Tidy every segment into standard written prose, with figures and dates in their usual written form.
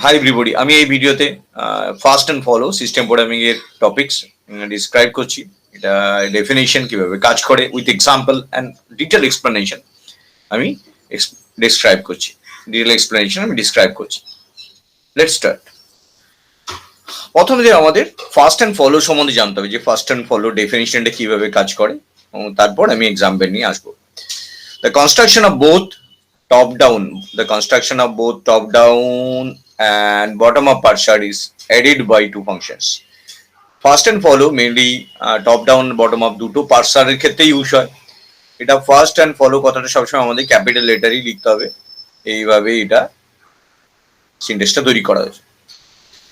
Hi everybody, আমি এই ভিডিওতে first and follow system programming এর টপিকস ডিসক্রাইব করছি। এটা ডেফিনেশন কিভাবে কাজ করে with example and detail explanation আমি ডিসক্রাইব করছি। Let's start. প্রথমে যে আমাদের ফার্স্ট অ্যান্ড ফলো সম্বন্ধে জানতে হবে, যে ফার্স্ট অ্যান্ড ফলো ডেফিনেশনটা কিভাবে কাজ করে, এবং তারপর আমি এক্সাম্পল নিয়ে আসবো। The construction of both the construction of both top down and bottom up parser is added by two functions. First and follow mainly top down bottom up দুটো পার্সার এর ক্ষেত্রে ইউজ হয়। এটা ফার্স্ট এন্ড ফলো কথাটা সবসময় আমাদের capital লেটারই লিখতে হবে। এইভাবে এটা সিনট্যাক্সটা তৈরি করা হয়েছে।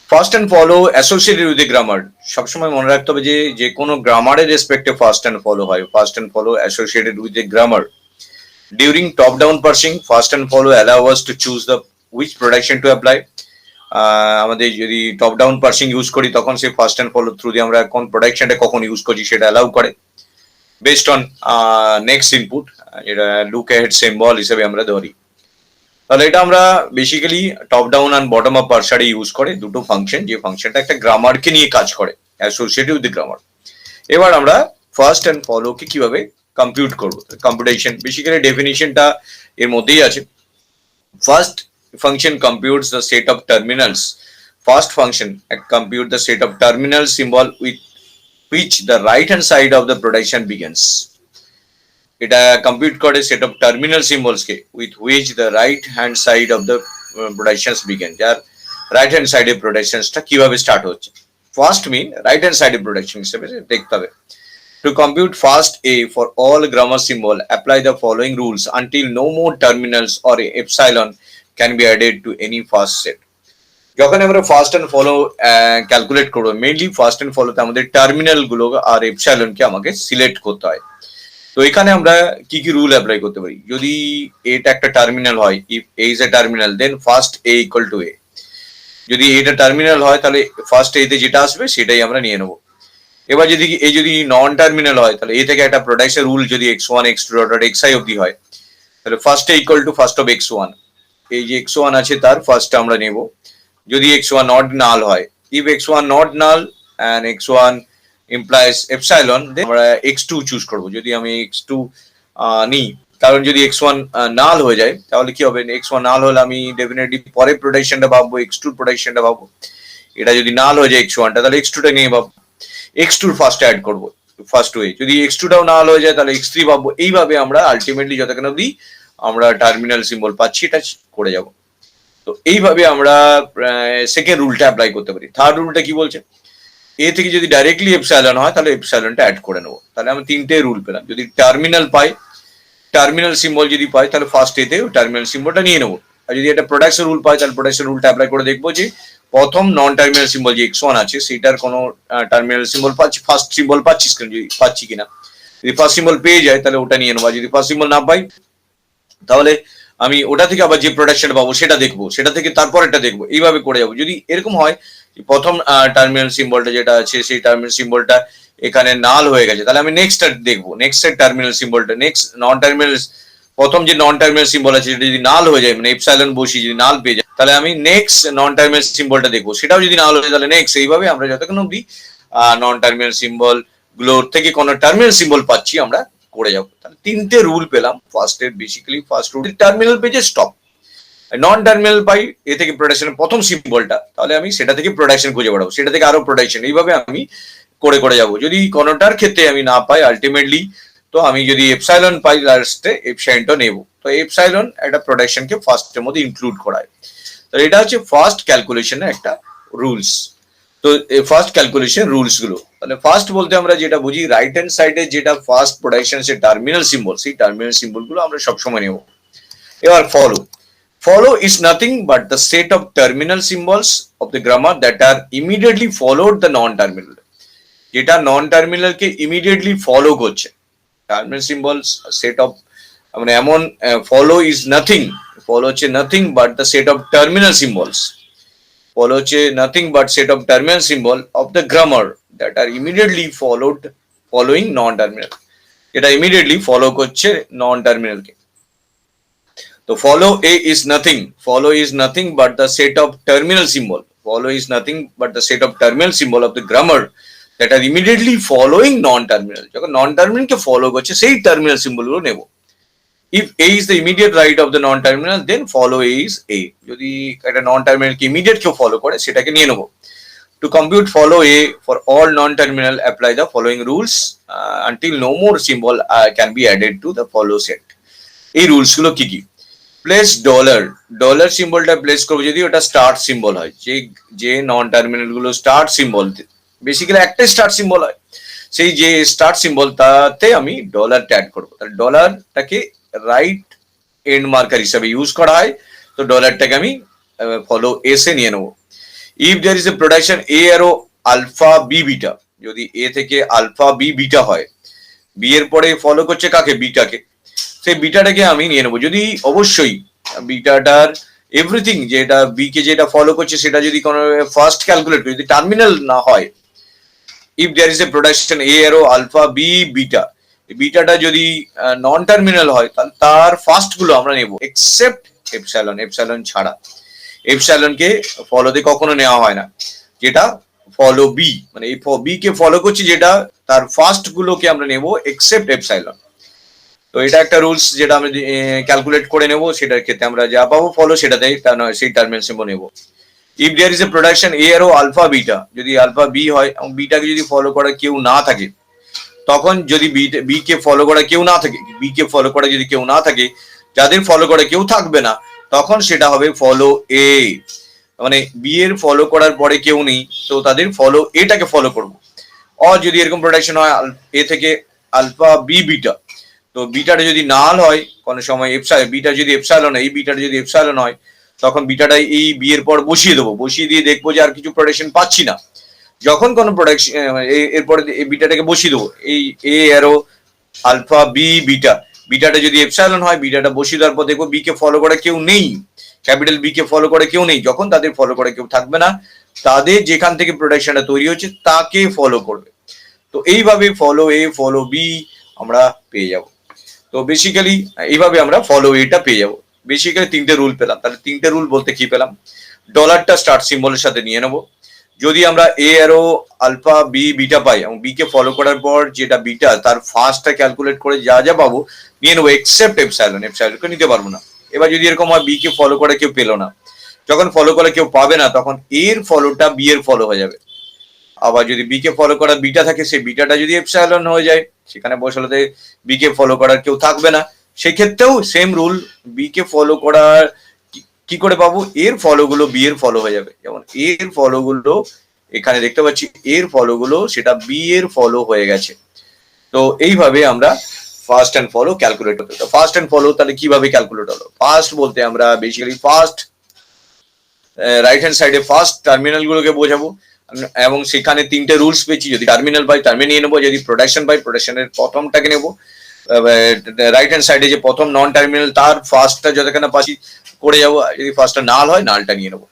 First and follow associated with grammar, সবসময় মনে রাখতে হবে যে কোনো গ্রামারের রেসপেক্টে ফার্স্ট এন্ড ফলো হয়। First and follow associated with grammar. During top-down parsing, first and follow allow us to choose the which production to apply. আমাদের যদি টপ ডাউন পার্সিং ইউজ করি তখন সে ফার্স্ট অ্যান্ড ফলো থ্রু দিয়ে আমরা কোন প্রোডাকশনটা কখন use করছি সেটা অ্যালাউ করে, বেসড অন নেক্সট ইনপুট, যেটা লুক অ্যাহেড সিম্বল হিসেবে আমরা ধরি। তাহলে এটা আমরা basically top down and bottom up পার্সারে ইউজ করে দুটো ফাংশন, যে ফাংশনটা একটা গ্রামারকে নিয়ে কাজ করে অ্যাসোসিয়েটেড উইথ গ্রামার। এবার আমরা ফার্স্ট অ্যান্ড ফলোকে কিভাবে কম্পিউট করবো, কম্পিউটেশন বেসিক্যালি ডেফিনিশনটা এর মধ্যেই আছে। First function computes the set of terminals. First function compute the set of terminal symbol with which the right hand side of the production begins. এটা compute করে set of terminal symbols K with which the right hand side of the productions begin, যার right hand সাইডে প্রোডাকশনসটা কিভাবে start হচ্ছে। First mean right hand সাইডে production হিসেবে দেখতে হবে। To compute fast A for all grammar symbol, apply the following rules until no more terminals or epsilon can be added to any fast set. যখন আমরা first and follow calculate করবো, mainly first and ফলোতে আমাদের terminal গুলো আর এপসাইলনকে আমাকে select করতে হয়। তো এখানে আমরা কি কি রুল অ্যাপ্লাই করতে পারি। যদি এটা একটা টার্মিনাল হয়, if A is a terminal then first A equal to A. যদি এটা টার্মিনাল হয় তাহলে ফার্স্ট এ তে যেটা আসবে সেটাই আমরা নিয়ে নেবো। এবার যদি নন টার্মিনাল হয় তাহলে এ থেকে একটা প্রোডাকশন রুল যদি x1 x2 ডট xi অবধি হয় তাহলে first A equal two first of x1, এই যে x1 আছে তার ফার্স্ট আমরা নেব। যদি x1 নট নাল হয়, if x1 not null and x1 implies epsilon, then আমরা x2 চুজ করব। যদি আমি x2 নিই, কারণ যদি x1 নাল হয়ে যায় তাহলে কি হবে, x1 নাল হলে আমি ডেফিনেটলি পরে প্রোডাকশনটা ভাববো, x2 প্রোডাকশনটা ভাববো। এটা যদি নাল হয়ে যায় x1 টা, তাহলে x2 টা নিয়ে ভাববো, x2 ফার্স্ট অ্যাড করব ফার্স্ট ওয়ে। যদি x2 টাও নাল হয়ে যায় তাহলে x3 ভাববো। এইভাবে আমরা আলটিমেটলি যতক্ষণ অবধি আমরা টার্মিনাল সিম্বল পাচ্ছি এটা করে যাব। তো এইভাবে আমরা সেকেন্ড রুলটা অ্যাপ্লাই করতে পারি। থার্ড রুলটা কি বলছে, এ থেকে যদি ডাইরেক্টলি এপসাইলন হয় তাহলে এপসাইলনটা অ্যাড করে নেবো। তাহলে আমি তিনটে রুল পেলাম। যদি টার্মিনাল পাই, টার্মিনাল সিম্বল যদি পাই তাহলে ফার্স্ট এতে টার্মিনাল সিম্বলটা নিয়ে নেবো। আর যদি একটা প্রোডাকশন রুল পাই তাহলে প্রোডাকশন রুলটা অ্যাপ্লাই করে দেখবো যে প্রথম নন টার্মিনাল সিম্বল যে x1 আছে সেটার কোনো টার্মিনাল সিম্বল পাচ্ছি, ফার্স্ট সিম্বল পাচ্ছিস যদি পাচ্ছি কিনা। যদি ফার্স্ট সিম্বল পেয়ে যায় তাহলে ওটা নিয়ে নেবো। যদি ফার্স্ট সিম্বল না পাই তাহলে আমি ওটা থেকে আবার যে প্রোডাকশন পাবো সেটা দেখবো, সেটা থেকে তারপর এটা দেখবো। এইভাবে করে যাবো। যদি এরকম হয় প্রথম টার্মিনাল সিম্বলটা যেটা আছে সেই টার্মিনাল সিম্বলটা এখানে নাল হয়ে গেছে, তাহলে আমি নেক্সট দেখবো, next terminal সিম্বলটা, next non terminal, প্রথম যে নন টার্মিনাল সিম্বল আছে সেটা যদি নাল হয়ে যায়, মানে এপসাইলন বসি যদি নাল পেয়ে যায় তাহলে আমি নেক্সট নন টার্মিনাল সিম্বলটা দেখবো, সেটাও যদি নাল হয়ে যায় তাহলে নেক্সট। এইভাবে আমরা যতক্ষণ অব্দি নন টার্মিনাল সিম্বল গুলোর থেকে কোনো টার্মিনাল সিম্বল পাচ্ছি আমরা করে যাবো। তাহলে তিনটে রুল পেলাম। ফার্স্টের বেসিক্যালি ফার্স্ট রুল টার্মিনাল পেজে স্টপ, নন টার্মিনাল পাই এ থেকে প্রোডাকশনের প্রথম সিম্বলটা, তাহলে আমি সেটা থেকে প্রোডাকশন খুঁজে বেড়াবো, সেটা থেকে আরো প্রোডাকশন, এইভাবে আমি করে যাবো। যদি কোনোটার ক্ষেত্রে আমি না পাই আলটিমেটলি, তো আমি যদি এপসাইলন পাই লাস্টে এপসাইলনটা নেব। তো এপসাইলন একটা প্রোডাকশনকে ফার্স্টের মধ্যে ইনক্লুড করায়। তো এটা হচ্ছে ফার্স্ট ক্যালকুলেশনের একটা রুলস। তো ফার্স্ট ক্যালকুলেশন রুলস গুলো, তাহলে ফার্স্ট বলতে আমরা যেটা বুঝি রাইট হ্যান্ড সাইডে যেটা ফার্স্ট প্রোডাকশন সে টার্মিনাল সিম্বল, সেই টার্মিনাল সিম্বল গুলো আমরা সবসময় নেব। এবার follow is nothing but the set of terminal symbols of the grammar that are immediately followed the non terminal, যেটা নন টার্মিনাল কে ইমিডিয়েটলি ফলো করছে। টার্মিনাল সিম্বলস সেট অফ, মানে এমন ফলো ইজ নাথিং, ফলো হচ্ছে nothing but the set of terminal symbols, follow হচ্ছে nothing but set of terminal symbol of the grammar that are immediately following non terminal, এটা immediately follow করছে non টার্মিনালকে। তো follow is nothing but the set of terminal symbol. Follow is nothing but the set of terminal symbol of the grammar that are immediately following non-terminal. যখন non-terminal কে follow করছে সেই terminal symbol গুলো নেব. If A is the immediate right of the non-terminal, then follow A is A. যদি একটা non-terminal কে immediate কেউ follow করে সেটাকে নিয়ে নেব. To compute follow A for all non-terminal, apply the following rules until no more symbol can be added to the follow set. এই rules গুলো কি কি? প্লেস ডলার সিম্বলটা প্লেস করবো যদি ওটা স্টার্ট সিম্বল হয়, যে নন টার্মিনাল গুলো স্টার্ট সিম্বল, বেসিক্যালি একটাই স্টার্ট সিম্বল হয়, সেই যে স্টার্ট সিম্বল তাতে আমি ডলারটা অ্যাড করবো। তাহলে ডলারটাকে রাইট এন্ড মার্কার হিসাবে ইউজ করা হয়, তো ডলারটাকে আমি ফলো এস এ নিয়ে নেবো। If there is a production A arrow alpha B beta, যদি এ থেকে আলফা বি বিটা হয়, বি এর পরে ফলো করছে কাকে? বিটাকে, সেই বিটাটাকে আমি নিয়ে নেবো। যদি অবশ্যই বিটাটার এভরিথিং যেটা বি কে যেটা ফলো করছে সেটা যদি কোনো ফার্স্ট ক্যালকুলেট যদি টার্মিনাল না হয়, if there is a production A arrow alpha B beta, বিটাটা যদি নন টার্মিনাল হয় তাহলে তার ফার্স্ট গুলো আমরা নেব এক্সেপ্ট এপসাইলন ছাড়া। এপসাইলন কে ফলোতে কখনো নেওয়া হয় না, যেটা ফলো বি, মানে এই বি কে ফলো করছি যেটা তার ফার্স্ট গুলোকে আমরা নেব এক্সেপ্ট এপসাইলন। তো এটা একটা রুলস যেটা আমরা ক্যালকুলেট করে নেব, সেটার ক্ষেত্রে আমরা যা পাবো ফলো সেটাতে সেই টার্মিনাল সিম্বল নেব। If there is a production A arrow alpha beta, যদি আলফা বি হয় এবং বিটাকে যদি ফলো করা কেউ না থাকে, তখন যদি বি কে ফলো করা কেউ না থাকে, বি কে ফলো করা যদি কেউ না থাকে, যাদের ফলো করা কেউ থাকবে না, তখন সেটা হবে ফলো এ। মানে বি এর ফলো করার পরে কেউ নেই, তো তাদের ফলো এটাকে ফলো করবো। আর যদি এরকম প্রোডাকশন হয় এ থেকে আলফা বি বিটা, তো বিটাটা যদি নাল হয় কোনো সময় বিটা যদি এপসাইলন, এই বিটাটা যদি এপসাইলন হয়, তখন বিটাটা এই বি এর পর বসিয়ে দেবো, বসিয়ে দিয়ে দেখবো যে আর কিছু প্রোডাকশন পাচ্ছি না। যখন কোনো প্রোডাকশন এরপরে এই বিটাটাকে বসিয়ে দেবো, এই এ অ্যারো আলফা বি বিটা, বিটাটা যদি এপসাইলন হয়, বিটাটা বসিয়ে দেওয়ার পর দেখবো বি কে ফলো করে কেউ নেই, ক্যাপিটাল বি কে ফলো করে কেউ নেই। যখন তাদের ফলো করে কেউ থাকবে না, তাদের যেখান থেকে প্রোডাকশনটা তৈরি হচ্ছে তাকে ফলো করবে। তো এইভাবে ফলো এ ফলো বি আমরা পেয়ে যাব। তো বেসিক্যালি এইভাবে আমরা ফলো এটা পেয়ে যাব। বেসিক্যালি তিনটে রুল পেলাম। তাহলে তিনটে রুল বলতে কি পেলাম? ডলারটা স্টার্ট সিম্বলের সাথে নিয়ে নেব। যদি আমরা এ অ্যারো আলফা বি বিটা পাই এবং বি কে ফলো করার পর যেটা বিটা তার ফার্স্টটা ক্যালকুলেট করে যা যা পাবো নিয়ে নেবো এক্সেপ্ট এপসাইলনকে নিতে পারবো না। এবার যদি এরকম হয় বি কে ফলো করে কেউ পেলো না, যখন ফলো করে কেউ পাবে না, তখন এর ফলোটা বি এর ফলো হয়ে যাবে। আবার যদি বি কে ফলো করার বিটা থাকে, সেই বিটাটা যদি এপসাইলন হয়ে যায়, সেখানে বসালে বি কে ফলো করার কেউ থাকবে না, সেক্ষেত্রেও সেম রুল, বি কে ফলো করার কি করে পাবো? এর ফলো গুলো বি এর ফলো হয়ে যাবে। যেমন এর ফলো গুলো এখানে দেখতে পাচ্ছি, এর ফলো গুলো সেটা বি এর ফলো হয়ে গেছে। তো এইভাবে আমরা ফার্স্ট অ্যান্ড ফলো ক্যালকুলেট করতে হবে। ফার্স্ট অ্যান্ড ফলো তাহলে কিভাবে ক্যালকুলেট হলো? ফার্স্ট বলতে আমরা বেসিক্যালি ফার্স্ট রাইট হ্যান্ড সাইডে ফার্স্ট টার্মিনাল গুলোকে বোঝাবো, এবং সেখানে তিনটে রুলস পেয়েছি। যদি টার্মিনাল পাই টার্মিনাল নিয়ে নেবো, যদি প্রোডাকশন পাই প্রোডাকশনের প্রথমটাকে নেবো, রাইট হ্যান্ড সাইডে যে প্রথম নন টার্মিনাল তার ফার্স্টটা যতখানে পাচ্ছি করে যাবো, যদি ফার্স্টটা নাল হয় নালটা নিয়ে নেবো।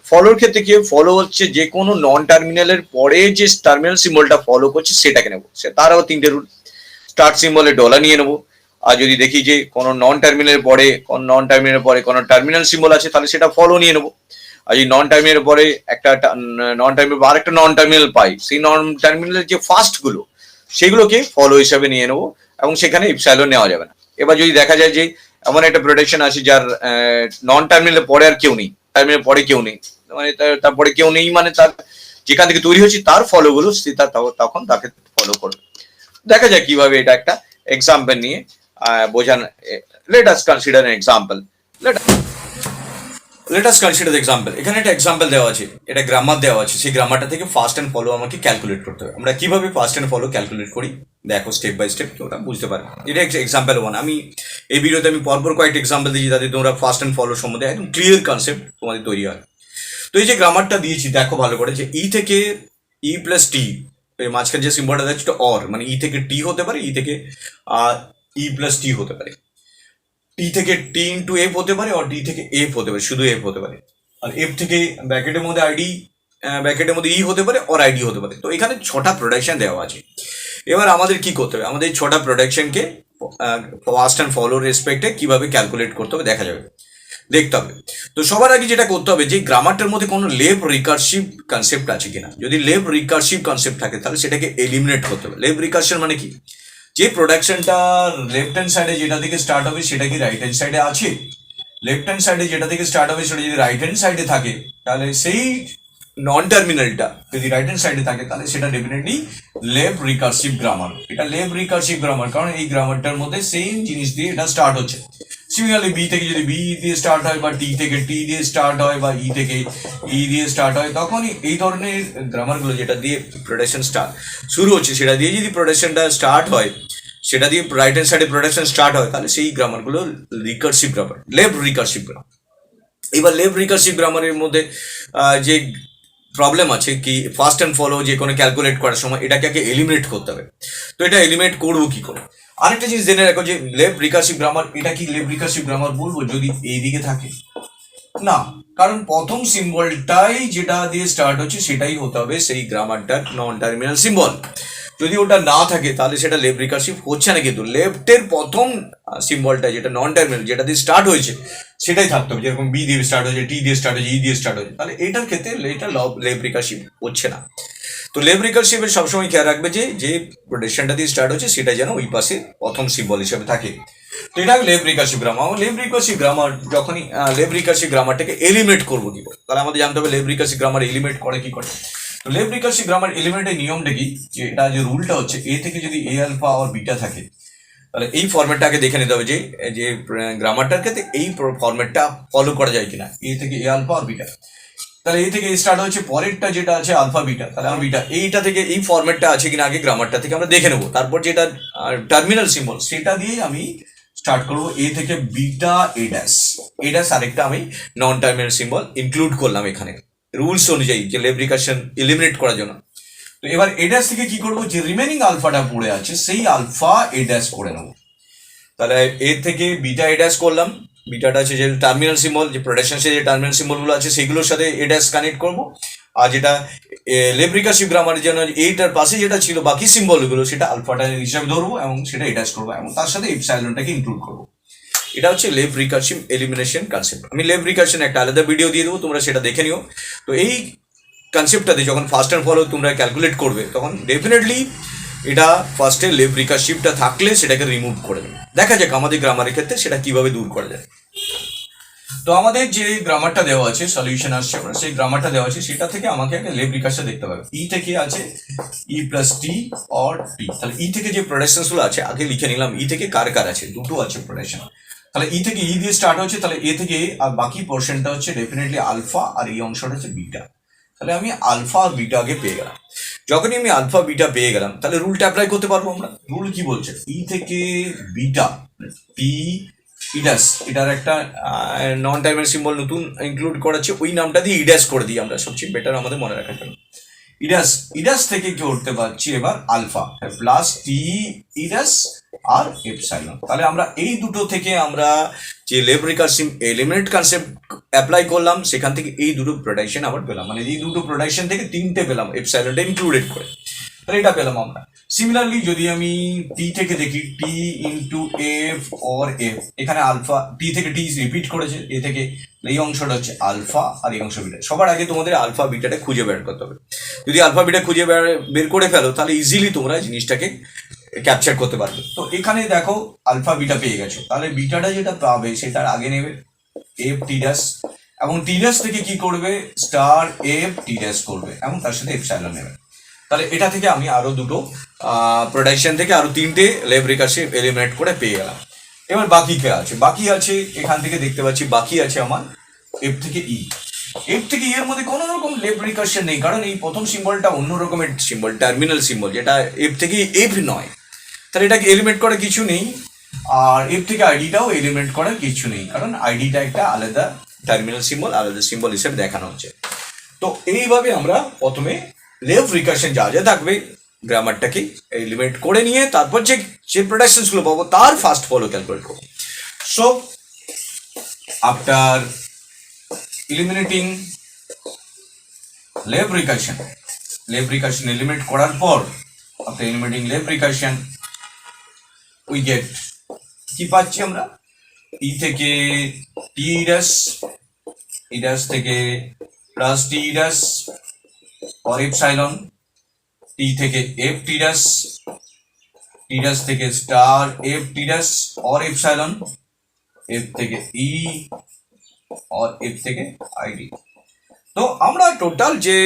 ফলোর ক্ষেত্রে কি ফলো হচ্ছে যে কোনো নন টার্মিনালের পরে যে টার্মিনাল সিম্বলটা ফলো করছে সেটাকে নেবো। তারও তিনটে রুল, স্টার্ট সিম্বলে ডলার নিয়ে নেবো, আর যদি দেখি যে কোনো নন টার্মিনালের পরে কোনো টার্মিনাল সিম্বল আছে তাহলে সেটা ফলো নিয়ে নেবো। আর এই নন টার্মিনালের পরে একটা নন টার্মিনাল বা আরেকটা নন টার্মিনাল পাই, সেই নন টার্মিনালের যে ফার্স্ট গুলো সেগুলোকে ফলো হিসাবে নিয়ে নেবো, এবং সেখানে ইপসাইলন নেওয়া যাবে না। এবার যদি দেখা যায় যে এমন একটা প্রোডাকশন আছে যার নন টার্মিনালের পরে আর কেউ নেই, টার্মিনাল পরে কেউ নেই, মানে তারপরে কেউ নেই, মানে তার যেখান থেকে তৈরি হচ্ছে তার ফলো গুলো তখন তাকে ফলো করবে। দেখা যায় কিভাবে এটা একটা এক্সাম্পল নিয়ে বোঝান। Let us consider an example. Let us consider the example. এখানে একটা এক্সাম্পল দেওয়া আছে, এটা গ্রামার দেওয়া আছে, সেই গ্রামারটা থেকে ফার্স্ট অ্যান্ড ফলো আমাকে ক্যালকুলেট করতে হবে। আমরা কিভাবে ফার্স্ট অ্যান্ড ফলো ক্যালকুলেট করি দেখো স্টেপ বাই স্টেপ, তোমরা বুঝতে পারবে। এটা এক্সাম্পল ওয়ান। আমি এই ভিডিওতে আমি পরপর কয়েকটা এক্সাম্পল দিয়েছি যাতে তোমরা ফার্স্ট অ্যান্ড ফলো সম্বন্ধে একদম ক্লিয়ার কনসেপ্ট তোমাদের তৈরি হয়। তো এই যে গ্রামারটা দিয়েছি দেখো ভালো করে, যে ই থেকে ই প্লাস টি, মাঝখানে যে সিম্বলটা দেখছি অর, মানে ই থেকে টি হতে পারে, ই থেকে ই প্লাস টি হতে পারে, টি থেকে টি ইন্টু এফ হতে পারে, আর টি থেকে এফ হতে পারে, শুধু এফ হতে পারে, আর এফ থেকে ব্র্যাকেটের মধ্যে আইডি, ব্র্যাকেটের মধ্যে ই হতে পারে আর আইডি হতে পারে। তো এখানে 6টা প্রোডাকশন দেওয়া আছে। এবার আমাদের কি করতে হবে? আমাদের 6টা প্রোডাকশনকে ফার্স্ট অ্যান্ড ফলো রেসপেক্টে কিভাবে ক্যালকুলেট করতে হবে দেখা যাবে, দেখতে হবে। তো সবার আগে যেটা করতে হবে যে গ্রামারটার মধ্যে কোনো লেফট রিকার্সিভ কনসেপ্ট আছে কিনা। যদি লেফট রিকার্সিভ কনসেপ্ট থাকে তাহলে সেটাকে এলিমিনেট করতে হবে। লেফট রিকার্সন মানে কি, যে প্রোডাকশনটা লেফট হ্যান্ড সাইডে যেটা থেকে স্টার্ট হবে সেটা কি রাইট হ্যান্ড সাইডে আছে, লেফট হ্যান্ড সাইডে যেটা থেকে স্টার্ট হবে সেটা যদি রাইট হ্যান্ড সাইডে থাকে তাহলে সেই নন টার্মিনালটা যদি রাইট হ্যান্ড সাইডে থাকে তাহলে সেটা ডেফিনেটলি লেফট রিকার্সিভ গ্রামার। এটা লেফট রিকার্সিভ গ্রামার, কারণ এই গ্রামারটার মধ্যে সেম জিনিস দিয়ে এটা স্টার্ট হচ্ছে। সিমিলারলি বি থেকে যদি বি দিয়ে স্টার্ট হয়, বা টি থেকে টি দিয়ে স্টার্ট হয়, বা ই থেকে ই দিয়ে স্টার্ট হয়, তখনই এই ধরনের গ্রামারগুলো যেটা দিয়ে প্রোডাকশন স্টার্ট শুরু হচ্ছে সেটা দিয়ে যদি প্রোডাকশনটা স্টার্ট হয়, সেটা দিয়ে রাইট হ্যান্ড সাইডে প্রোডাকশন স্টার্ট হয়, তাহলে সেই গ্রামারগুলো recursive grammar, left recursive grammar. এবার লেফট রিকার্সিভ গ্রামারের মধ্যে যে প্রবলেম আছে কি, ফার্স্ট অ্যান্ড ফলো যে কোনো ক্যালকুলেট করার সময় এটাকে আগে এলিমিনেট করতে হবে। তো এটা এলিমিনেট করবো কি করে? আরেকটা জিনিস জেনে রাখো যে লেফট রিকার্সিভ গ্রামার, এটা কি লেফট রিকার্সিভ গ্রামার বলবো যদি এই দিকে থাকে? না, কারণ প্রথম সিম্বলটাই যেটা দিয়ে স্টার্ট হচ্ছে সেটাই হতে হবে সেই গ্রামারটার নন টার্মিনাল সিম্বল। যদি ওটা না থাকে তাহলে সেটা লেফট রিকার্সিভ হচ্ছে না। কিন্তু লেফটের প্রথম সিম্বলটা যেটা নন টার্মিনাল যেটা দিয়ে স্টার্ট হয়েছে সেটাই থাকতে হবে। যেরকম বি দিয়ে স্টার্ট হয়েছে, টি দিয়ে স্টার্ট হয়েছে, ই দিয়ে স্টার্ট হয়েছে, তাহলে এটার ক্ষেত্রে এটা লেফট রিকার্সিভ হচ্ছে না। তো লেফট রিকার্সিভের সবসময় খেয়াল রাখবে যে যে প্রোডাকশনটা দিয়ে স্টার্ট হচ্ছে সেটা যেন ওই পাশে প্রথম সিম্বল হিসেবে থাকে। তো এটা left recursive grammar. Left recursive grammar যখনই লেফট রিকার্সিভ গ্রামারটাকে এলিমিনেট করবো কি করে, তাহলে আমাদের জানতে হবে লেফট রিকার্সিভ গ্রামার এলিমিনেট করে কি করে। তো লেফট রিকার্সিভ গ্রামার এলিমেন্টের নিয়মটা কি, যে এটা যে রুলটা হচ্ছে এ থেকে যদি এ আলফা আর বিটা থাকে তাহলে এই ফরম্যাটটাকে দেখে নিতে হবে যে যে গ্রামারটার ক্ষেত্রে এই ফরম্যাটটা ফলো করা যায় কিনা। এ থেকে এ আলফা আর বিটা, তাহলে এই থেকে স্টার্ট হচ্ছে, পরেরটা যেটা আছে আলফা বিটা, তাহলে আমরা বিটা এইটা থেকে এই ফরম্যাটটা আছে কিনা আগে গ্রামারটা থেকে আমরা দেখে নেবো। তারপর যেটা টার্মিনাল সিম্বল সেটা দিয়েই আমি স্টার্ট করবো, এ থেকে beta a dash. A dash আরেকটা আমি নন টার্মিনাল সিম্বল ইনক্লুড করলাম এখানে রুলস অনুযায়ী যে লেফট রিকার্সন এলিমিনেট করার জন্য। তো এবার এ ড্যাশ থেকে কি করবো, যে রিমেনিং আলফাটা পড়ে আছে সেই আলফা এ ড্যাশ করে নেবো। তাহলে এ থেকে বিটা এ ড্যাশ করলাম, বিটাটা আছে যে টার্মিনাল সিম্বল, যে প্রোডাকশন যে টার্মিনাল সিম্বলগুলো আছে সেগুলোর সাথে এ ড্যাশ কানেক্ট করবো। আর যেটা লেফট রিকার্সিভ গ্রামারের জন্য এইটার পাশে যেটা ছিল বাকি সিম্বলগুলো সেটা আলফাটা হিসাবে ধরবো এবং সেটা এ ড্যাশ করবো এবং তার সাথে এপসাইলনটাকে ইনক্লুড করবো। এটা হচ্ছে লেফট রিকার্সিভ এলিমিনেশন কনসেপ্ট। আমি লেফট রিকার্সন একটা আলাদা ভিডিও দিয়ে দেবো, তোমরা সেটা দেখে নিও। তো এই কনসেপ্টটাতে যখন ফার্স্ট অ্যান্ড ফলো তোমরা ক্যালকুলেট করবে তখন ডেফিনেটলি এটা ফার্স্টে লেফট রিকার্সিভটা থাকলে সেটাকে রিমুভ করে দেবে। দেখা যাক আমাদের গ্রামারের ক্ষেত্রে সেটা কিভাবে দূর করা যায়। তো আমাদের যে গ্রামারটা দেওয়া আছে, সলিউশন আসছে আমরা সেই গ্রামারটা দেওয়া আছে সেটা থেকে আমাকে একটা লেফট রিকার্সন দেখতে হবে। ই থেকে আছে ই প্লাস টি অর টি, তাহলে ই থেকে যে প্রোডাকশনস গুলো আছে আগে লিখে নিলাম। ই থেকে কার কার আছে, দুটো আছে প্রোডাকশন। তাহলে ই থেকে ই দিয়ে স্টার্ট হচ্ছে, তাহলে এ থেকে আর বাকি পোর্শনটা হচ্ছে ডেফিনেটলি আলফা আর এই অংশটা হচ্ছে বিটা। তাহলে আমি আলফা আর বিটা আগে পেয়ে গেলাম। যখনই আমি আলফা বিটা পেয়ে গেলাম তাহলে রুলটা অ্যাপ্লাই করতে পারবো আমরা। রুল কি বলছে, ই থেকে বিটা পি ইডাস, এটার একটা নন টাইমের সিম্বল নতুন ইনক্লুড করাচ্ছে, ওই নামটা দিয়ে ইডাস করে দিই আমরা, সবচেয়ে বেটার আমাদের মনে রাখার জন্য। ইডাস, ইডাস থেকে কি করতে পারছি এবার আলফা প্লাস টি ইডাস আর এপসাইলন। তাহলে আমরা এই দুটো থেকে আমরা যে left recursive eliminate concept apply করলাম সেখান থেকে এই দুটো প্রোডাকশন আবার পেলাম, মানে এই দুটো প্রোডাকশন থেকে তিনটে পেলাম এপসাইলনটা ইনক্লুডেড করে, তাহলে এটা পেলাম আমরা। সিমিলারলি যদি আমি টি থেকে দেখি টি ইন্টু এফ অর এফ, এখানে আলফা টি থেকে টি রিপিট করেছে, এ থেকে এই অংশটা হচ্ছে আলফা আর এই অংশ বিটা। সবার আগে তোমাদের আলফা বিটাটা খুঁজে বের করতে হবে। যদি আলফা বিটা খুঁজে বের করে ফেলো তাহলে ইজিলি তোমরা জিনিসটাকে ক্যাপচার করতে পারবে। তো এখানে দেখো আলফা বিটা পেয়ে গেছো, তাহলে বিটাটা যেটা পাবে সেটার আগে নেবে এফ টি ড্যাশ এবং টি ড্যাশ থেকে কি করবে স্টার এফ টি ড্যাশ করবে এবং তার সাথে এপসাইলন নেবে। তাহলে এটা থেকে আমি আরো দুটো প্রোডাকশন থেকে আরো তিনটে লেফট রিকার্সিভ এলিমিনেট করে পেয়ে গেলাম। এবার বাকি কে আছে, বাকি আছে এখান থেকে দেখতে পাচ্ছি বাকি আছে আমার এফ থেকে ই। এফ থেকে ই এর মধ্যে কোনো রকম লেফট রিকার্সন নেই, কারণ এই প্রথম সিম্বলটা অন্য রকমের সিম্বল, টার্মিনাল সিম্বল, যেটা এফ থেকে এফ নয়। তাহলে এটাকে এলিমিনেট করার কিছু নেই, আর এফ থেকে আইডিটাও এলিমিনেট করার কিছু নেই, কারণ আইডিটা একটা আলাদা টার্মিনাল সিম্বল, আলাদা সিম্বল হিসেবে দেখানো হচ্ছে। তো এইভাবে আমরা প্রথমে লেফট রিকার্সন যা যা থাকবে গ্রামারটাকে এলিমিনেট করে নিয়ে তারপর যে যে প্রোডাকশনস গুলো পাবো তার ফার্স্ট ফলো ক্যালকুলেট করবো। So after eliminating left recursion eliminate করার পর, after eliminating left recursion we get কি পাচ্ছি আমরা, টি থেকে টি ড্যাশ, ই ড্যাশ থেকে প্লাস টি ড্যাশ और এপসাইলন, টি থেকে F T dash, T dash থেকে স্টার এফ টি ড্যাশ और এপসাইলন, এফ থেকে ই और এফ থেকে আইডি। তো আমরা টোটাল যে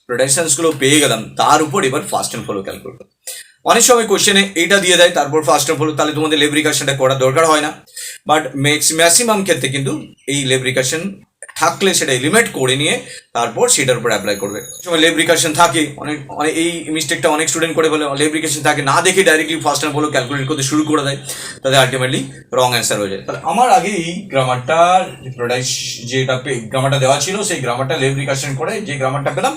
প্রোডাকশনস গুলো পেয়ে গেলাম তার উপর এবার ফার্স্ট অ্যান্ড ফলো ক্যালকুলেট করব। অনেক সময় কোশ্চেনে এইটা দিয়ে দেয় তারপর ফার্স্ট অ্যান্ড ফলো, তাহলে তোমাদের লেব্রিকেশনটা করার দরকার হয় না, বাট ম্যাক্সিমাম ক্ষেত্রে কিন্তু এই লেব্রিকেশন থাকলে সেটা এলিমেন্ট করে নিয়ে তারপর সেটার উপর অ্যাপ্লাই করবে। সময় লেব্রিকেশন থাকে, অনেক এই মিস্টেকটা অনেক স্টুডেন্ট করে বলে লেব্রিকেশন থাকে না দেখে directly first and follow calculate করতে শুরু করে দেয়, তাদের আলটিমেটলি রং অ্যান্সার হয়ে যায়। তাহলে আমার আগে এই গ্রামারটার যেটা গ্রামারটা দেওয়া ছিল সেই গ্রামারটা লেব্রিকেশন করে যে গ্রামারটা পেলাম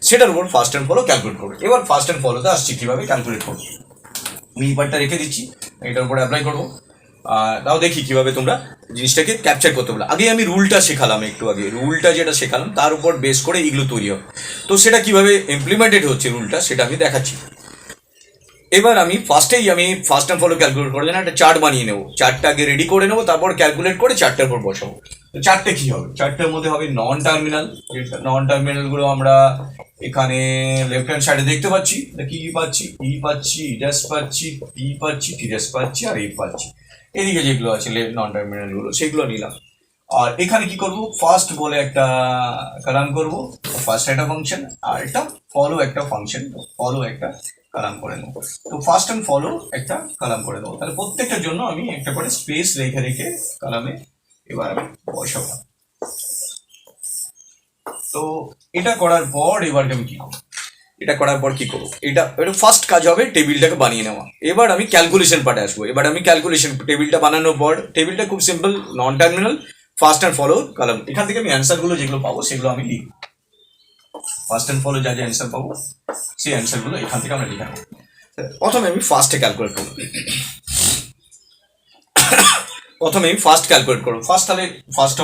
সেটার উপর ফার্স্ট অ্যান্ড ফলো ক্যালকুলেট করবে। এবার ফার্স্ট অ্যান্ড ফলোতে আসছি কিভাবে ক্যালকুলেট করবো, আমি এই পার্টটা রেখে দিচ্ছি, এটার উপর অ্যাপ্লাই করবো। তাও দেখি কিভাবে তোমরা জিনিসটাকে ক্যাপচার করতে পারো। আগে আমি রুলটা শেখালাম, একটু আগে রুলটা যেটা শেখালাম তার উপর বেস করে এগুলো তৈরি হবে, তো সেটা কিভাবে ইমপ্লিমেন্টেড হচ্ছে রুলটা সেটা আমি দেখাচ্ছি। এবার আমি ফার্স্ট অ্যান্ড ফলো ক্যালকুলেট করার জন্য একটা চার্ট বানিয়ে নেবো, চার্টটা আগে রেডি করে নেবো, তারপর ক্যালকুলেট করে চার্টটার উপর বসাবো। তো চার্টটা কি হবে, চার্টটার মধ্যে হবে নন টার্মিনাল গুলো আমরা এখানে লেফট হ্যান্ড সাইডে দেখতে পাচ্ছি, কি পাচ্ছি, ই পাচ্ছি, ই ড্যাশ পাচ্ছি, টি পাচ্ছি, টি ড্যাশ পাচ্ছি আর এ পাচ্ছি। এদিকে যেগুলো আছে নন টার্মিনাল গুলো সেগুলো নিলাম। আর এখানে কি করব, ফার্স্ট বলে একটা কালাম করব, ফার্স্ট একটা ফাংশন আর একটা ফলো একটা ফাংশন, ফলো একটা কালাম করে নেবো। তো ফার্স্ট অ্যান্ড ফলো একটা কালাম করে দেবো, তাহলে প্রত্যেকটার জন্য আমি একটা করে স্পেস রেখে রেখে কালামে এবার আমি বসাবো। তো এটা করার পর এবার আমি কি করবো, এটা করার পর কি করবো, এটা ফার্স্ট কাজ হবে টেবিলটাকে বানিয়ে নেওয়া। এবার আমি ক্যালকুলেশন পার্টে আসবো। এবার আমি ক্যালকুলেশন টেবিলটা বানানোর পর, টেবিলটা খুব simple, non terminal first and follow column, এখান থেকে আমি অ্যান্সার গুলো যেগুলো পাবো সেগুলো আমি লিখবো। ফার্স্ট অ্যান্ড ফলো যা যা অ্যান্সার পাবো সেই অ্যান্সার গুলো এখান থেকে আমরা লিখে নেবো। প্রথমে আমি ফার্স্টে ক্যালকুলেট করবো, প্রথমে আমি ফার্স্ট ক্যালকুলেট করবো। তাহলে ফার্স্ট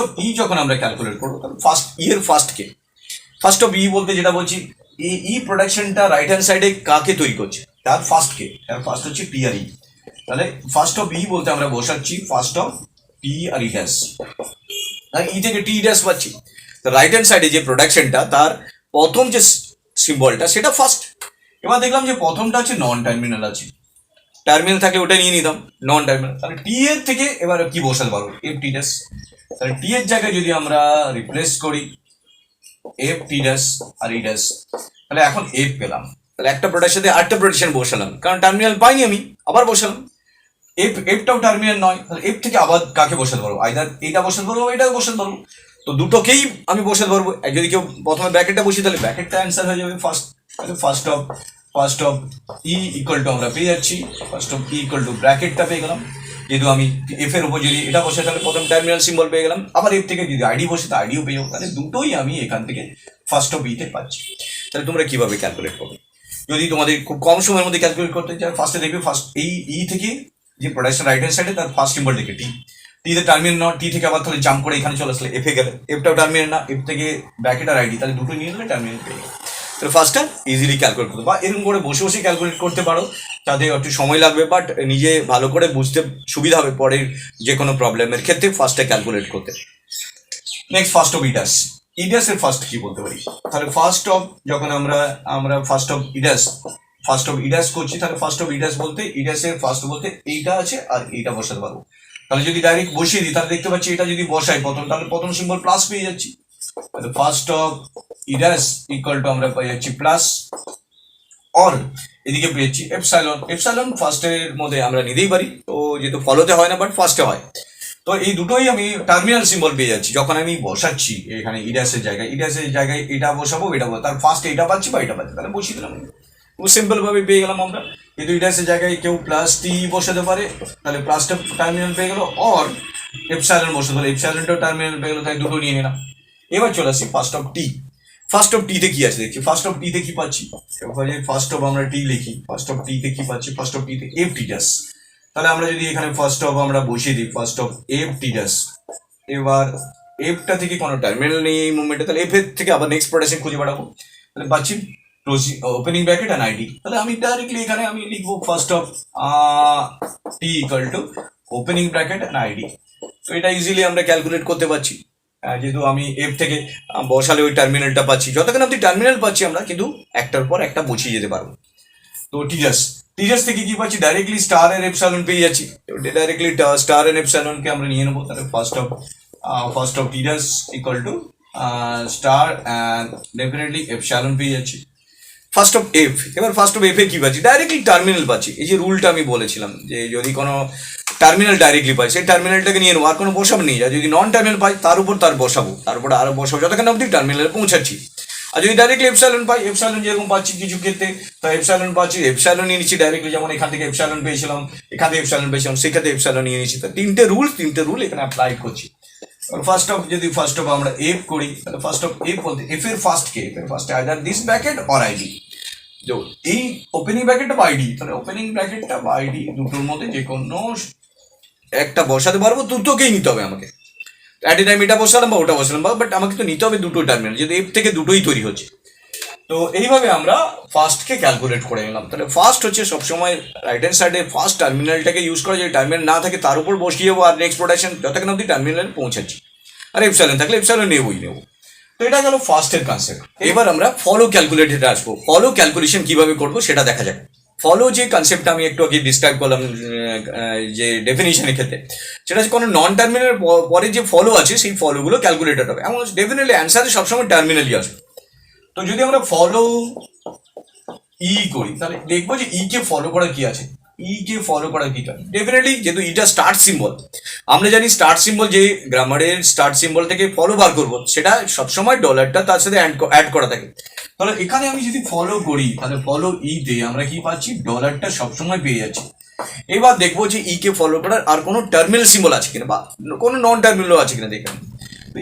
অফ ই যখন আমরা ক্যালকুলেট করবো, ফার্স্ট ই এর ফার্স্ট অফ ই বলতে যেটা বলছি, ই প্রোডাকশনটা রাইট হ্যান্ড সাইডে কাকে তৈরি করছে, তার ফার্স্ট হচ্ছে টি আর ই। তাহলে ফার্স্ট অফ ই বলতে আমরা বসাচ্ছি ফার্স্ট অফ টি আর ই ড্যাশ, ই থেকে টি ড্যাশ পাচ্ছি। তো রাইট হ্যান্ড সাইডে যে প্রোডাকশনটা তার প্রথম যে সিম্বলটা সেটা ফার্স্ট। এবার দেখলাম যে প্রথমটা হচ্ছে নন টার্মিনাল আছে, টার্মিনাল থাকলে ওটা নিয়ে নিতাম নন টার্মিনাল। তাহলে টি এর থেকে এবার কি বসাতে পারবো, এফ টি ড্যাশ। তাহলে টি এর জায়গায় যদি আমরা রিপ্লেস করি এফ টি ড্যাশ আর ই ড্যাশ, তাহলে এখন এফ পেলাম। তাহলে একটা প্রোডাক্টের সাথে আরেকটা প্রোডাকশন বসালাম, কারণ টার্মিনাল পাইনি আমি, আবার বসালাম। এফটাও টার্মিনাল নয়, তাহলে এফ থেকে আবার কাকে বসাতে পারবো, আইদার এইটা বসাতে পারবো এটা বসাতে পারবো। তো দুটোকেই আমি বসাতে পারবো। যদি কেউ প্রথমে ব্র্যাকেটটা বসি তাহলে ব্র্যাকেটটা অ্যান্সার হয়ে যাবে first of E equal to আমরা পেয়ে যাচ্ছি, first of E equal to ব্র্যাকেটটা পেয়ে গেলাম। যেহেতু আমি এফ এর উপর যদি এটা বসে তাহলে প্রথম টার্মিনাল সিম্বল পেয়ে গেলাম, আবার এফ থেকে যদি আইডি বসে তো আইডিও পেয়ে যাবো। তাহলে দুটোই আমি এখান থেকে ফার্স্ট অফ ইতে পাচ্ছি। তাহলে তোমরা কিভাবে ক্যালকুলেট করবে, যদি তোমাদের খুব কম সময়ের মধ্যে ক্যালকুলেট করতে চাই, ফার্স্টে দেখবে ফার্স্ট এই ই থেকে যে প্রোডাকশন রাইট হ্যান্ড সাইডে তার ফার্স্ট সিম্বল থেকে টি, টিতে টার্মিনাল না, টি থেকে আবার তাহলে জাম্প করে এখানে চলে আসলে এফে গেলে, এফটাও টার্মিনাল না, এফ থেকে ব্র্যাকেট আর আইডি, তাহলে দুটো নিয়ে নিলে টার্মিনাল পেয়ে গেলে। তাহলে ফার্স্টটা ইজিলি ক্যালকুলেট করতে, বা এরকম করে বসে বসে ক্যালকুলেট করতে পারো, তাতে একটু সময় লাগবে বাট নিজে ভালো করে বুঝতে সুবিধা হবে পরের যে কোনো প্রবলেমের ক্ষেত্রে ফার্স্টে ক্যালকুলেট করতে। নেক্সট ফার্স্ট অফ ইডাস, ইডাসের ফার্স্ট কি বলতে পারি, তাহলে ফার্স্ট অফ যখন আমরা ফার্স্ট অফ ইডাস করছি, তাহলে ফার্স্ট অফ ইডাস বলতে ইডাসের ফার্স্ট বলতে এইটা আছে আর এইটা বসাতে পারবো। তাহলে যদি ডাইরেক্ট বসিয়ে দিই তাহলে দেখতে পাচ্ছি এটা যদি বসাই প্রথম, তাহলে প্রথম সিম্বল প্লাস পেয়ে যাচ্ছি। তাহলে ফার্স্ট অফ ইডাস ইকুয়াল টু আমরা পেয়ে যাচ্ছি প্লাস, অর এদিকে পেয়েছি এপসাইলন ফার্স্টের মধ্যে আমরা নিতেই পারি, তো যেহেতু ফলোতে হয় না বাট ফার্স্টে হয়। তো এই দুটোই আমি টার্মিনাল সিম্বল পেয়ে যাচ্ছি যখন আমি বসাচ্ছি এখানে ইডাসের জায়গায় এটা বসাবো, এটা তার ফার্স্ট এটা পাচ্ছি বা এটা পাচ্ছি, তাহলে বসিয়ে দিলাম, খুব সিম্পল ভাবে পেয়ে গেলাম আমরা। কিন্তু ইডাসের জায়গায় কেউ প্লাস টি বসাতে পারে, তাহলে প্লাসটা টার্মিনাল পেয়ে গেল, অর এপসাইলন বসাতে পারে, এপসাইলনটাও টার্মিনাল পেয়ে গেলো, তাই দুটো নিয়ে নিলাম। এবার চলে আসি ফার্স্ট অফ টিতে কি আছে দেখছি, ফার্স্ট অফ টিতে কি পাচ্ছি, ফার্স্ট অফ আমরা টি লিখি, ফার্স্ট অফ টিতে কি পাচ্ছি, ফার্স্ট অফ টিতে এফ টি ড্যাশ। তাহলে আমরা যদি এখানে ফার্স্ট অফ আমরা বসিয়ে দিই first of F T dash, এবার এফটা থেকে কোনো টার্মিনাল নেই এই মুভমেন্টে, তাহলে এফ এর থেকে আবার নেক্সট প্রোডাকশন খুঁজে বেড়াবো, তাহলে পাচ্ছি closing opening bracket and ID. তাহলে আমি ডাইরেক্টলি এখানে আমি লিখবো first of T equal to opening bracket and ID. তো এটা ইজিলি আমরা ক্যালকুলেট করতে পারছি, যেহেতু আমি এফ থেকে বসালে ওই টার্মিনালটা পাচ্ছি, যতক্ষণ অব্দি টার্মিনাল পাচ্ছি আমরা কিন্তু একটার পর একটা বসিয়ে যেতে পারবো। তো টিজাস থেকে কি পাচ্ছি, ডাইরেক্টলি স্টার এর এপসাইলন পেয়ে যাচ্ছি। ডাইরেক্টলি স্টার এর এপসাইলনকে আমরা নিয়ে নেবো। তাহলে first of T is equal to star and definitely epsilon পেয়ে যাচ্ছি ফার্স্ট অফ এফ। এবার ফার্স্ট অফ এফ এ কি পাচ্ছি, ডাইরেক্টলি টার্মিনাল পাচ্ছি। এই যে রুলটা আমি বলেছিলাম যে যদি কোনো টার্মিনাল ডাইরেক্টলি পাই সেই টার্মিনালটাকে নিয়ে নেবো, আর কোনো বসাবো নেই। আর যদি নন টার্মিনাল পাই তার উপর বসাবো, তারপরে আরো বসাবো যতক্ষণ অব্দি টার্মিনালে পৌঁছাচ্ছি। আর যদি ডাইরেক্টলি এপসাইলন পাই, এপসাইলন যেরকম পাচ্ছি কিছু ক্ষেত্রে, তো এপসাইলন পাচ্ছি, এপসাইলন নিয়ে নিচ্ছি ডাইরেক্টলি। যেমন এখান থেকে এপসাইলন পেয়েছিলাম, এখান থেকে এপসাইলন পেয়েছিলাম, সেখানে এপসাইলন নিয়ে নিচ্ছি। তো তিনটে রুল এখানে অ্যাপ্লাই করছি। ফার্স্ট অফ আমরা এফ করি, তাহলে ফার্স্ট অফ এফ বলতে এফ এর ফার্স্ট কে, এফ এর first either this bracket or ID. তো এই ওপেনিং ব্র্যাকেটটা বা আইডি, তাহলে ওপেনিং ব্র্যাকেটটা বা আইডি দুটোর মধ্যে যে কোনো একটা বসাতে পারবো, দুটোকেই নিতে হবে আমাকে। অ্যাট এ টাইম এটা বসালাম বা ওটা বসালাম, বাট আমাকে তো নিতে হবে দুটো টার্মিনাল, যেহেতু এফ থেকে দুটোই তৈরি হচ্ছে। তো এইভাবে আমরা ফার্স্টকে ক্যালকুলেট করে নিলাম। তাহলে ফার্স্ট হচ্ছে সবসময় রাইট হ্যান্ড সাইডে ফার্স্ট টার্মিনালটাকে ইউজ করা, যদি টার্মিনাল না থাকে তার উপর বসিয়ে যাবো, আর নেক্সট প্রোডাকশন যতক্ষণ অব্দি টার্মিনাল পৌঁছাচ্ছি। আর এপসাইলন থাকলে এপসাইলন নেবই। তো এটা গেল ফার্স্টের কনসেপ্ট। এবার আমরা ফলো ক্যালকুলেটরে আসবো। ফলো ক্যালকুলেশন কিভাবে করবো সেটা দেখা যাক। ফলো যে কনসেপ্টটা আমি একটু আগে ডিসক্রাইব করলাম যে ডেফিনিশনের ক্ষেত্রে, সেটা হচ্ছে কোনো নন টার্মিনাল পরে যে ফলো আছে সেই ফলোগুলো ক্যালকুলেটেড হবে, এমন ডেফিনেটলি অ্যান্সারে সবসময় টার্মিনালই আসবে। তো যদি আমরা ফলো ই করি, তাহলে দেখবো যে ই কে ফলো করা কি আছে। ই কে ফলো করা কি আছে, ডেফিনেটলি যেহেতু ইটা স্টার্ট সিম্বল, আমরা জানি স্টার্ট সিম্বল যে গ্রামারের স্টার্ট সিম্বল থেকে ফলো বার করবো, সেটা সবসময় ডলারটা তার সাথে অ্যাড করা থাকে। তাহলে এখানে আমি যদি ফলো করি, তাহলে ফলো ই তে আমরা কি পাচ্ছি, ডলারটা সবসময় পেয়ে যাচ্ছি। এবার দেখবো যে ই কে ফলো করার আর কোনো টার্মিনাল সিম্বল আছে কিনা, বা কোনো নন টার্মিনাল আছে কিনা দেখেন।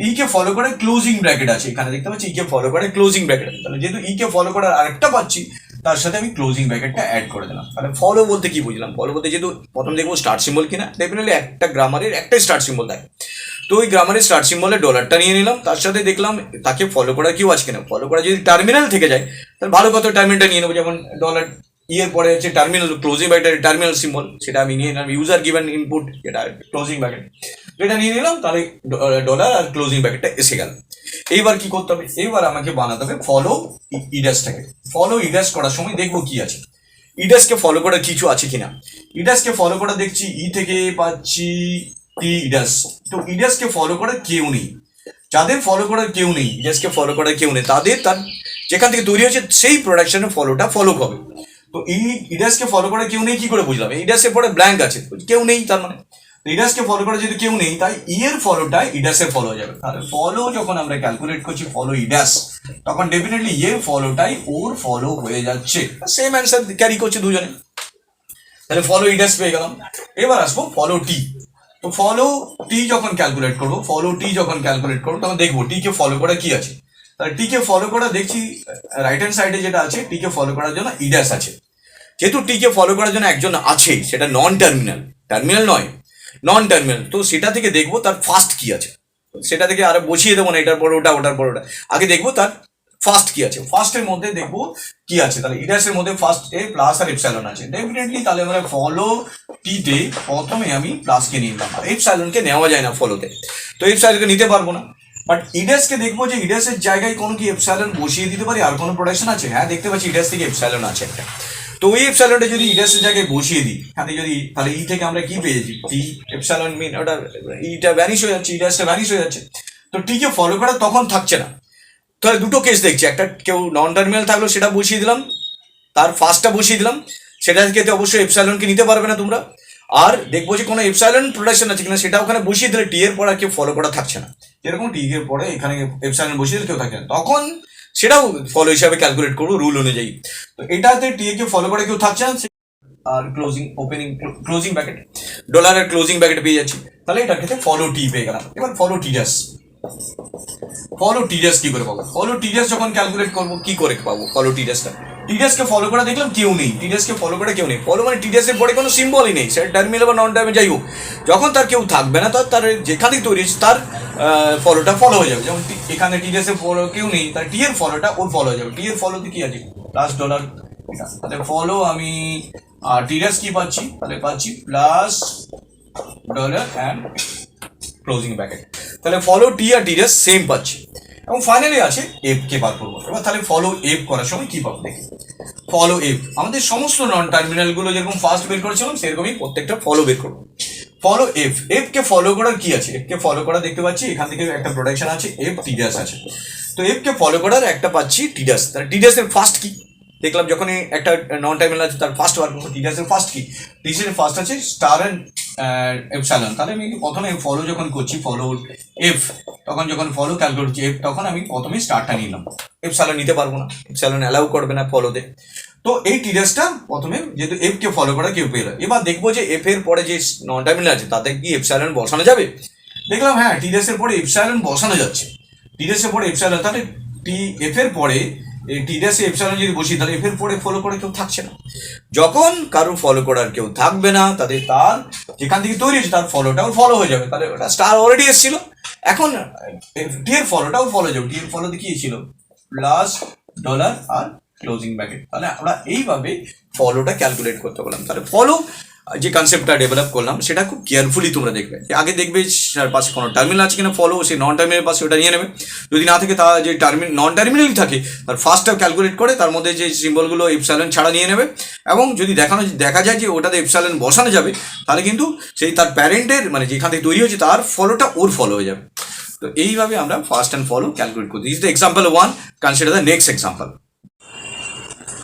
ই কে ফলো করে ক্লোজিং ব্র্যাকেট আছে, এখানে দেখতে পাচ্ছি ই কে ফলো করে ক্লোজিং ব্র্যাকেট আছে। তাহলে যেহেতু ই কে ফলো করার আরেকটা পাচ্ছি, তার সাথে আমি ক্লোজিং ব্র্যাকেটটা অ্যাড করে দিলাম। তাহলে ফলো বলতে কি বুঝলাম, ফলো বলতে যেহেতু প্রথম দেখবো স্টার্ট সিম্বল কিনা, ডেফিনেটলি একটা গ্রামারের একটাই স্টার্ট সিম্বল থাকে। তো ওই গ্রামারের স্টার্ট সিম্বলে ডলারটা নিয়ে নিলাম, তার সাথে দেখলাম তাকে ফলো করা কেউ আছে কিনা। ফলো করা যদি টার্মিনাল থেকে যায় তাহলে ভালো কথা টার্মিনালটা নিয়ে নেবো, যেমন ডলার ইয়ের পরে হচ্ছে terminal closing bracket terminal symbol, সেটা আমি নিয়ে নিলাম। ইউজার গিভেন ইনপুট যেটা ক্লোজিং ব্র্যাকেট, এটা নিয়ে নিলাম। তাহলে ডলার আর ক্লোজিং ব্র্যাকেটটা এসে গেল। এইবার কি করতে হবে, এইবার আমাকে বানাতে হবে ফলো ইডাসটাকে। ফলো ইডাস করার সময় দেখবো কি আছে, ইডাসকে ফলো করার কিছু আছে কিনা। ইডাসকে ফলো করা দেখছি ই থেকে পাচ্ছি টি ইডাস। তো ইডাসকে ফলো করার কেউ নেই, যাদের ফলো করার কেউ নেই, ইডাসকে ফলো করার কেউ নেই, তাদের তার যেখান থেকে তৈরি হচ্ছে সেই প্রোডাকশনের ফলোটা ফলো হবে। তো এই ইডাসকে ফলো করার কেউ নেই কি করে বুঝলাম, ইডাসের পরে ব্ল্যাঙ্ক আছে, কেউ নেই, তার মানে ইডাসকে ফলো করা যদি কেউ নেই, তাই ই এর ফলোটা ইডাসের ফলো হয়ে যাবে। তাহলে ফলো যখন আমরা ক্যালকুলেট করছি ফলো ইডাস, তখন ডেফিনেটলি এর ফলোটাই ওর ফলো হয়ে যাচ্ছে, সেম অ্যান্সার ক্যারি করছে দুজনে। তাহলে ফলো ইডাস পেয়ে গেলাম। এবার আসবো ফলো টি। তো ফলো টি যখন ক্যালকুলেট করবো, তখন দেখবো টি কে ফলো করা কি আছে। তাহলে টি কে ফলো করা দেখছি রাইট হ্যান্ড সাইডে যেটা আছে, টি কে ফলো করার জন্য ইডাস আছে। যেহেতু টি কে ফলো করার জন্য একজন আছে, সেটা নন টার্মিনাল নয়, নন টার্মিনাল, তো সেটা থেকে দেখবো তার ফার্স্ট কি আছে। সেটা থেকে আরো বসিয়ে দেবো না, এটার পর ওটা, ওটার পর ওটা, আগে দেখবো তার ফার্স্ট কি আছে। ফার্স্টের মধ্যে দেখবো কি আছে, তাহলে ইডাসের মধ্যে ফার্স্ট এ প্লাস আর এপসাইলন আছে ডেফিনেটলি। তাহলে আমরা ফলো টি তে প্রথমে আমি প্লাসকে নিয়ে নিলাম, আর এপসাইলনকে নেওয়া যায় না ফলোতে, তো এপসাইলনকে নিতে পারবো না। বাট ইডাসকে দেখবো যে ইডাসের জায়গায় কোনো কি এপসাইলন বসিয়ে দিতে পারি, আর কোনো প্রোডাকশন আছে। হ্যাঁ, দেখতে পাচ্ছি ইডাস থেকে এপসাইলন আছে একটা। তো ওই এপসাইলনটা যদি ইডাসের জায়গায় বসিয়ে দিই, তাহলে তাহলে ই থেকে আমরা কি পেয়েছি, টি এপসাইলন মিন ওটা ইটা ভ্যানিশ হয়ে যাচ্ছে, ইডাসটা ভ্যানিশ হয়ে যাচ্ছে। তো টি কে ফলো করা তখন থাকছে না। তাহলে দুটো কেস দেখছি, একটা কেউ নন টার্মিনাল থাকলো সেটা বসিয়ে দিলাম, তার ফার্স্টটা বসিয়ে দিলাম, সেটা থেকে অবশ্যই এপসাইলনকে নিতে পারবে না তোমরা। আর দেখবো যে কোনো এপসাইলন প্রোডাকশন আছে কিনা, সেটা ওখানে বসিয়ে দিলে টি এর পর আর কেউ ফলো করা থাকছে না। যেরকম টি এর পরে এখানে এপসাইলন বসিয়ে দিলে কেউ থাকছে না, তখন সেটাও ফলো হিসাবে ক্যালকুলেট করবো রুল অনুযায়ী। তো এটাতে টি এ কে ফলো করে কেউ থাকছে না, আর ক্লোজিং ব্র্যাকেট ডলার আর ক্লোজিং ব্র্যাকেট পেয়ে যাচ্ছি। তাহলে এটার ক্ষেত্রে ফলো টি পেয়ে গেলাম। এবার ফলো টিডাস কি করে পাবো, ফলো টিডাস যখন ক্যালকুলেট করবো কি করে পাবো ফলো টিডাসকে ফলো করা দেখলাম কেউ নেই, ফলো মানে টিডাসের পরে কোনো সিম্বলই নেই, সেটা টার্মিনাল বা নন টার্মিনাল যাই হোক, যখন তার কেউ থাকবে না তার যেখানে তৈরি হচ্ছে তার ফলোটা ফলো হয়ে যাবে। যেমন এখানে টিডাসের ফলো কেউ নেই, তার টি এর ফলোটা ওর ফলো হয়ে যাবে। টি এর ফলোতে কি আছে, প্লাস ডলার, তাহলে ফলো আমি টিডাস কি পাচ্ছি, তাহলে পাচ্ছি plus dollar and closing bracket. তাহলে ফলো টি আর টিডাস সেম পাচ্ছি, এবং ফাইনালি আছে এফ কে বার করবো। এবার তাহলে ফলো এফ করার সময় কি পাবো দেখি। ফলো এফ আমাদের সমস্ত নন টার্মিনাল গুলো যেরকম ফার্স্ট বের করেছিলাম সেরকমই প্রত্যেকটা ফলো বের করবো। ফলো এফ, এফ কে ফলো করার কি আছে, এফ কে ফলো করা দেখতে পাচ্ছি এখান থেকে একটা প্রোডাকশন আছে এফ টিডাস আছে। তো এফ কে ফলো করার একটা পাচ্ছি টিডাস, তাহলে টিডাস এর ফার্স্ট কি দেখলাম, যখনই একটা নন টার্মিনাল আছে তার ফার্স্ট বার করবো। টিডাস এর ফার্স্ট কি, টিডাস এর ফার্স্ট আছে স্টার এন্ড এপসাইলন। তাহলে আমি প্রথমে ফলো যখন করছি ফলো এফ, তখন যখন ফলো ক্যালকুলেট করছি এফ, তখন আমি প্রথমে স্টারটা নিলাম, এপসাইলন নিতে পারবো না, এপসাইলন অ্যালাউ করবে না ফলোতে। তো এই টিডাসটা প্রথমে যেহেতু এফ কে ফলো করা কেউ পেলো, এবার দেখবো যে এফ এর পরে যে নন টার্মিনাল আছে তাতে কি এপসাইলন বসানো যাবে। দেখলাম হ্যাঁ টিডাস এর পরে এপসাইলন বসানো যাচ্ছে, টিডাস এর পরে এপসাইলন, তাহলে টি এফ এর পরে টিডাস এপসাইলন যদি বসি তাহলে এফ এর পরে ফলো করে কেউ থাকছে না। যখন কারো ফলো করার কেউ থাকবে না তাদের তার যেখান থেকে তৈরি হচ্ছে তার ফলোটাও ফলো হয়ে যাবে, তাহলে ওটা স্টার অলরেডি এসেছিল, এখন টি এর ফলোটাও ফলো যাবে। টি এর ফলো দেখিয়ে ছিল প্লাস ডলার আর ক্লোজিং ব্র্যাকেট। তাহলে আমরা এইভাবে ফলোটা ক্যালকুলেট করতে পারলাম। তাহলে ফলো যে কনসেপ্টটা ডেভেলপ করলাম সেটা খুব কেয়ারফুলি তোমরা দেখবে, আগে দেখবে পাশে কোনো টার্মিনাল আছে কিনা, ফলো সেই নন টার্মিনাল পাশে ওটা নিয়ে নেবে, যদি না থাকে তা যে নন টার্মিনালই থাকে তার ফার্স্টটা ক্যালকুলেট করে তার মধ্যে যে সিম্বলগুলো এপসাইলন ছাড়া নিয়ে নেবে, এবং যদি দেখা যায় যে ওটাতে এপসাইলন বসানো যাবে তাহলে কিন্তু সেই তার প্যারেন্টের মানে যেখান থেকে তৈরি হচ্ছে তার ফলোটা ওর ফলো হয়ে যাবে। তো এইভাবে আমরা ফার্স্ট অ্যান্ড ফলো ক্যালকুলেট করি। This is the example 1, consider the next example.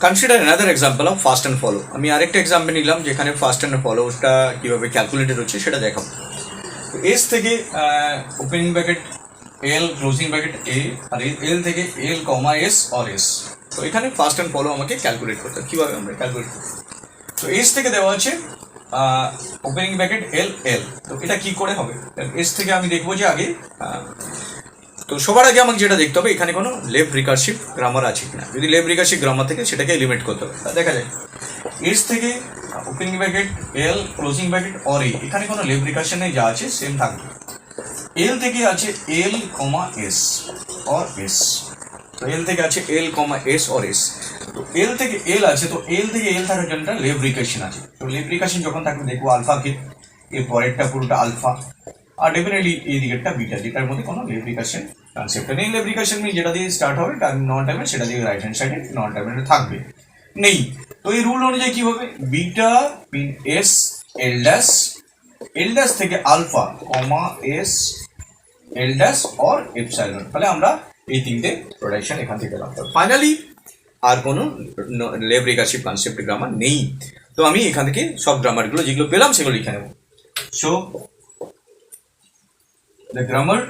Consider another example of first and follow. আমি আরেকটা এক্সাম্পল নিলাম যেখানে ফার্স্ট অ্যান্ড ফলোটা কীভাবে ক্যালকুলেটেড হচ্ছে সেটা দেখাবো। তো এস থেকে opening bracket L closing bracket এ, আর এল থেকে এল কমা এস অর এস। তো এখানে ফার্স্ট অ্যান্ড ফলো আমাকে ক্যালকুলেট করতে হবে, কীভাবে আমরা ক্যালকুলেট করতে। তো এস থেকে দেওয়া আছে ওপেনিং ব্র্যাকেট এল এল, তো এটা কি করে হবে, এস থেকে আমি দেখবো যে আগে তো সবার আগে আমাকে যেটা দেখতে হবে এখানে কোনো লেফট রিকারসিভ গ্রামার আছে কিনা, যদি লেফট রিকারসিভ গ্রামার থেকে সেটাকে এলিমিনেট করতে হবে। তা দেখা যায় এস থেকে opening bracket L closing bracket or A, এখানে কোনো লেফট রিকারশনে যা আছে সেম থাকবে। এল থেকে আছে এল কমা এস অর এস, তো এল থেকে আছে এল কমা এস অর এস। তো এল থেকে এল আছে, তো এল থেকে এল থাকার জন্য লেফট রিকারশন আছে। তো লেফট রিকারশন যখন থাকবে দেখবো আলফাকে, এর পরেরটা পুরোটা আলফা, আর ডেফিনেটলি এই দিকেরটা বিটা, যেটার মধ্যে কোনো লেফট রিকারশন কনসেপ্ট নেই। লেফট রিকারশন মিন যেটা দিয়ে স্টার্ট হবে নন টার্মিনাল সেটা দিয়ে রাইট হ্যান্ড সাইডে নন টার্মিনাল থাকবে নেই। তো এই রুল অনুযায়ী কি হবে, beta mean S L dash থেকে alpha comma S L dash or epsilon. তাহলে আমরা এই তিনটে প্রোডাকশন এখান থেকে পেলাম। ফাইনালি আর কোনো লেফট রিকারসিভ কনসেপ্ট গ্রামার নেই। তো আমি এখান থেকে সব গ্রামারগুলো যেগুলো পেলাম সেগুলো লিখে নেব। So the grammar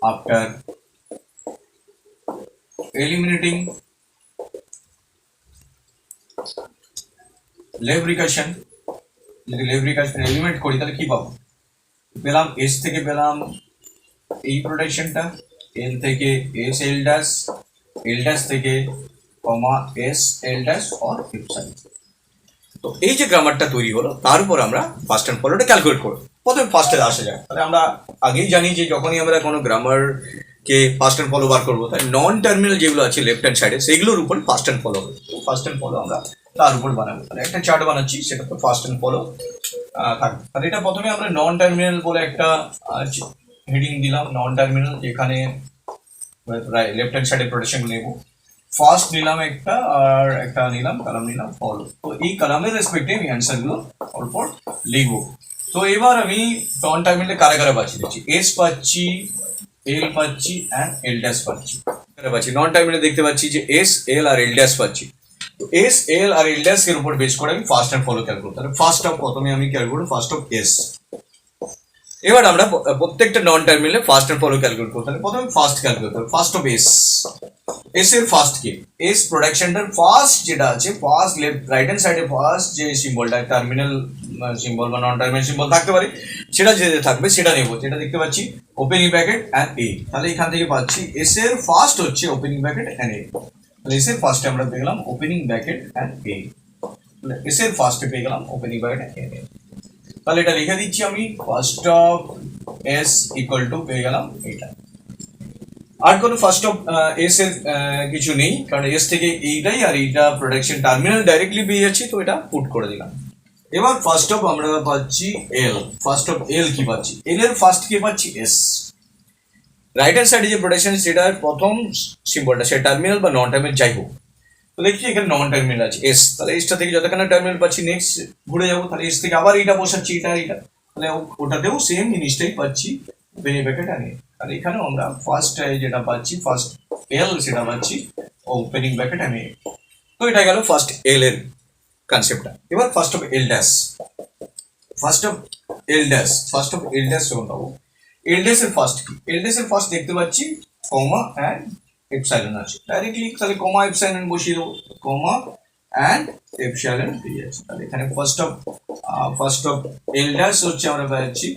after eliminating left recursion, যদি লেফট রিকারশন এলিমিনেট করি তাহলে কি পাবো, পেলাম এস থেকে পেলাম এই প্রোডাকশনটা, এল থেকে এস এল ড্যাশ থেকে comma S L dash or epsilon. তো এই যে গ্রামারটা তৈরি হলো তার উপর আমরা ফার্স্ট অ্যান্ড ফলোটা ক্যালকুলেট করবো। প্রথমে ফার্স্টে আসা যায়, তাহলে আমরা আগেই জানি যে যখনই আমরা কোনো গ্রামারকে ফার্স্ট অ্যান্ড ফলো বার করবো তাই নন টার্মিনাল যেগুলো আছে লেফট হ্যান্ড সাইডে সেগুলোর উপর ফার্স্ট অ্যান্ড ফলো হবে। ফার্স্ট অ্যান্ড ফলো আমরা তার উপর বানাবো, তাহলে একটা চার্ট বানাচ্ছি সেটা তো ফার্স্ট অ্যান্ড ফলো থাকবে। তাহলে এটা প্রথমে আমরা নন টার্মিনাল বলে একটা হেডিং দিলাম, নন টার্মিনাল যেখানে লেফট হ্যান্ড সাইডে প্রোটেকশন নেব। ফার্স্ট নিলাম একটা আর একটা নিলাম কলাম নিলাম ফলো। তো এই কলামের রেসপেক্টে আমি অ্যান্সারগুলো অল্প লিখবো। তো এবার আমি নন টার্মিনালে কারা কারা পাচ্ছি দেখছি, এস পাচ্ছি, এল পাচ্ছি অ্যান্ড এল ড্যাশ পাচ্ছি। নন টার্মিনালে দেখতে পাচ্ছি যে এস এল আর এল ড্যাশ পাচ্ছি। তো এস এল আর এল ড্যাশ এর উপর বেস করে আমি ফার্স্ট অ্যান্ড ফলো ক্যালকুলেট, তাহলে ফার্স্ট অফ প্রথমে আমি ক্যালকুলেট ফার্স্ট অফ এস। এবার আমরা প্রত্যেকটা নন টার্মিনালে ফার্স্ট অ্যান্ড ফলো ক্যালকুলেট করতে হবে। প্রথমে ফার্স্ট ক্যালকুলেট করতে, ফার্স্ট অফ এস, এস এর ফার্স্ট কি, এস প্রোডাকশনটার ফার্স্ট যেটা আছে ফার্স্ট লেফট রাইট হ্যান্ড সাইডে ফার্স্ট যে সিম্বলটা টার্মিনাল সিম্বল বা নন টার্মিনাল সিম্বল থাকতে পারে সেটা যে থাকবে সেটা নেবো। যেটা দেখতে পাচ্ছি ওপেনিং ব্র্যাকেট অ্যান্ড এ, তাহলে এখান থেকে পাচ্ছি এস এর ফার্স্ট হচ্ছে ওপেনিং ব্র্যাকেট অ্যান্ড এ, তাহলে এস এর ফার্স্টে আমরা পেয়ে গেলাম opening bracket and a, S এর ফার্স্টে পেয়ে গেলাম ওপেনিং ব্র্যাকেট অ্যান্ড এ। তাহলে এটা লিখে দিচ্ছি আমি, first of S equal to পেয়ে গেলাম এটা, আর কোনো ফার্স্ট অফ এস এর কিছু নেই, কারণ এস থেকে এইটাই আর এইটা প্রোডাকশন টার্মিনাল ডাইরেক্টলি পেয়ে যাচ্ছি, তো এটা পুট করে দিলাম। এবার ফার্স্ট অফ আমরা পাচ্ছি এল। ফার্স্ট অফ এল কি পাচ্ছি? এল এর ফার্স্ট কে পাচ্ছি? এস। রাইট হ্যান্ড সাইডে যে প্রোডাকশন সেটার প্রথম সিম্বলটা সে টার্মিনাল বা নন টার্মিনাল যাই হোক, তো দেখছি এখানে নন টার্মিনাল আছে এস, তাহলে এসটা থেকে যতখানে টার্মিনাল পাচ্ছি নেক্সট ঘুরে যাবো, তাহলে এস থেকে আবার এটা বসাচ্ছি, এটা তাহলে ওটাতেও সেম জিনিসটাই পাচ্ছি, ওপেনিং ব্র্যাকেট আনি। আর এখানেও আমরা ফার্স্ট যেটা পাচ্ছি ফার্স্ট এল সেটা পাচ্ছি ওপেনিং ব্র্যাকেট আমি। তো এটা গেল ফার্স্ট এল এর কনসেপ্টটা। এবার first of L dash, first of L dash, first of L dash যখন পাবো, এল ড্যাশ এর ফার্স্ট কি? এল ড্যাশ এর ফার্স্ট দেখতে পাচ্ছি কমা অ্যান্ড এপসাইলন আছে, ডাইরেক্টলি তাহলে কমা এপসাইলন বসিয়ে দেবো, কমা অ্যান্ড এপসাইলন পেয়ে যাচ্ছে। তাহলে এখানে ফার্স্ট অফ এল ড্যাশ হচ্ছে আমরা পাচ্ছি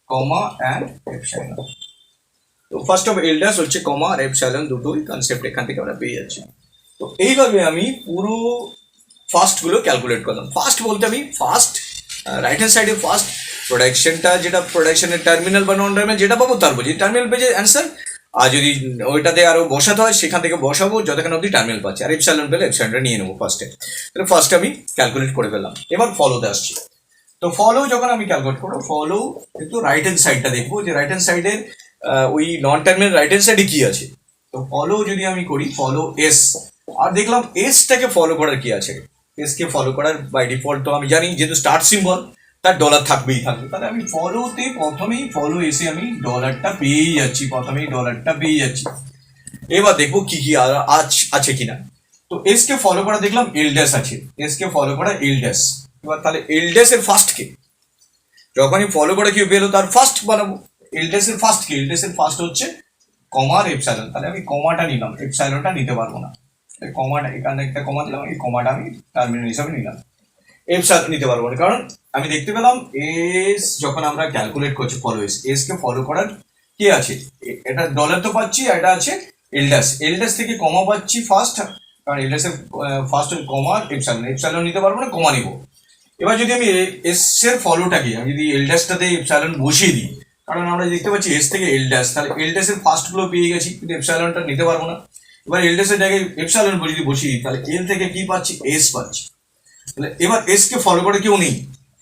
কমা অ্যান্ড এপসাইলন। তো ফার্স্ট অফ এল ড্যাশ হচ্ছে কমা আর এপসাইলন দুটোই কনসেপ্ট এখান থেকে আমরা পেয়ে যাচ্ছি। তো এইভাবে আমি পুরো ফার্স্ট গুলো ক্যালকুলেট করলাম। ফার্স্ট বলতে আমি ফার্স্ট রাইট হ্যান্ড সাইডে ফার্স্ট প্রোডাকশনটা, যেটা প্রোডাকশনের টার্মিনাল বা নন টার্মিনাল যেটা পাবো তার বলছি টার্মিনাল পেজে অ্যান্সার, আর যদি ওইটাতে আরো বসাতে হয় সেখান থেকে বসাবো যতক্ষণ অব্দি টার্মিনাল পাচ্ছি, আর এপসাইলন পেলে এপসাইলনটা নিয়ে নেবো ফার্স্টে। তাহলে ফার্স্ট আমি ক্যালকুলেট করে ফেললাম। এবার ফলোতে আসছি। তো ফলো যখন আমি ক্যালকুলেট করবো, ফলো একটু রাইট হ্যান্ড সাইডটা দেখবো যে রাইট হ্যান্ড সাইডের ওই নন টার্মিনাল রাইট হ্যান্ড সাইডে কি আছে। তো ফলো যদি আমি করি, ফলো এস, আর দেখলাম এসটাকে ফলো করার কি আছে। এস কে ফলো করার বাই ডিফল্ট তো আমি জানি যেহেতু স্টার্ট সিম্বল তার ডলার থাকবেই থাকবে, তাহলে আমি ফলোতে প্রথমেই ফলো এসে আমি ডলারটা পেয়েই যাচ্ছি, প্রথমেই ডলারটা পেয়ে যাচ্ছি। এবার দেখবো কি কি আর আছে কিনা। তো এস কে ফলো করা দেখলাম এল ড্যাশ আছে, এস কে ফলো করা এল ড্যাশ। এবার তাহলে এল ড্যাশ এর ফার্স্ট কে যখনই ফলো করে কেউ পেলো তার ফার্স্ট বানাবো। এল ড্যাশ এর ফার্স্ট কে? এল ড্যাশ এর ফার্স্ট হচ্ছে কমা আর এপসাইলন, তাহলে আমি কমাটা নিলাম, এপসাইলনটা নিতে পারবো না। কমাটা এখানে একটা কমা দিলাম, এই কমাটা আমি টার্মিনাল হিসাবে নিলাম, এপসাইলন নিতে পারবো না, কারণ আমি দেখতে পেলাম এস যখন আমরা ক্যালকুলেট করছি ফলো এস কে ফলো করার কে আছে, এটা ডলার তো পাচ্ছি, এটা আছে এল ড্যাশ। এল ড্যাশ থেকে কমা পাচ্ছি ফার্স্ট, কারণ এল ড্যাশ এর ফার্স্ট কমা এপসাইলন, এপসাইলন নিতে পারবো না, কমা নিবো। এবার যদি আমি এস এর ফলোটাকে আমি যদি এল ড্যাশটাতে এপসাইলন বসিয়ে দিই, কারণ আমরা দেখতে পাচ্ছি এস থেকে এল ড্যাশ, তাহলে এল ড্যাশ এর ফার্স্ট গুলো পেয়ে গেছি, কিন্তু এপসাইলনটা নিতে পারবো না। এবার এল ড্যাশ এর জায়গায় এপসাইলন যদি বসিয়ে দিই, তাহলে এল থেকে কি পাচ্ছি? এস পাচ্ছি। তাহলে এবার এস কে ফলো করে কেউ নেই,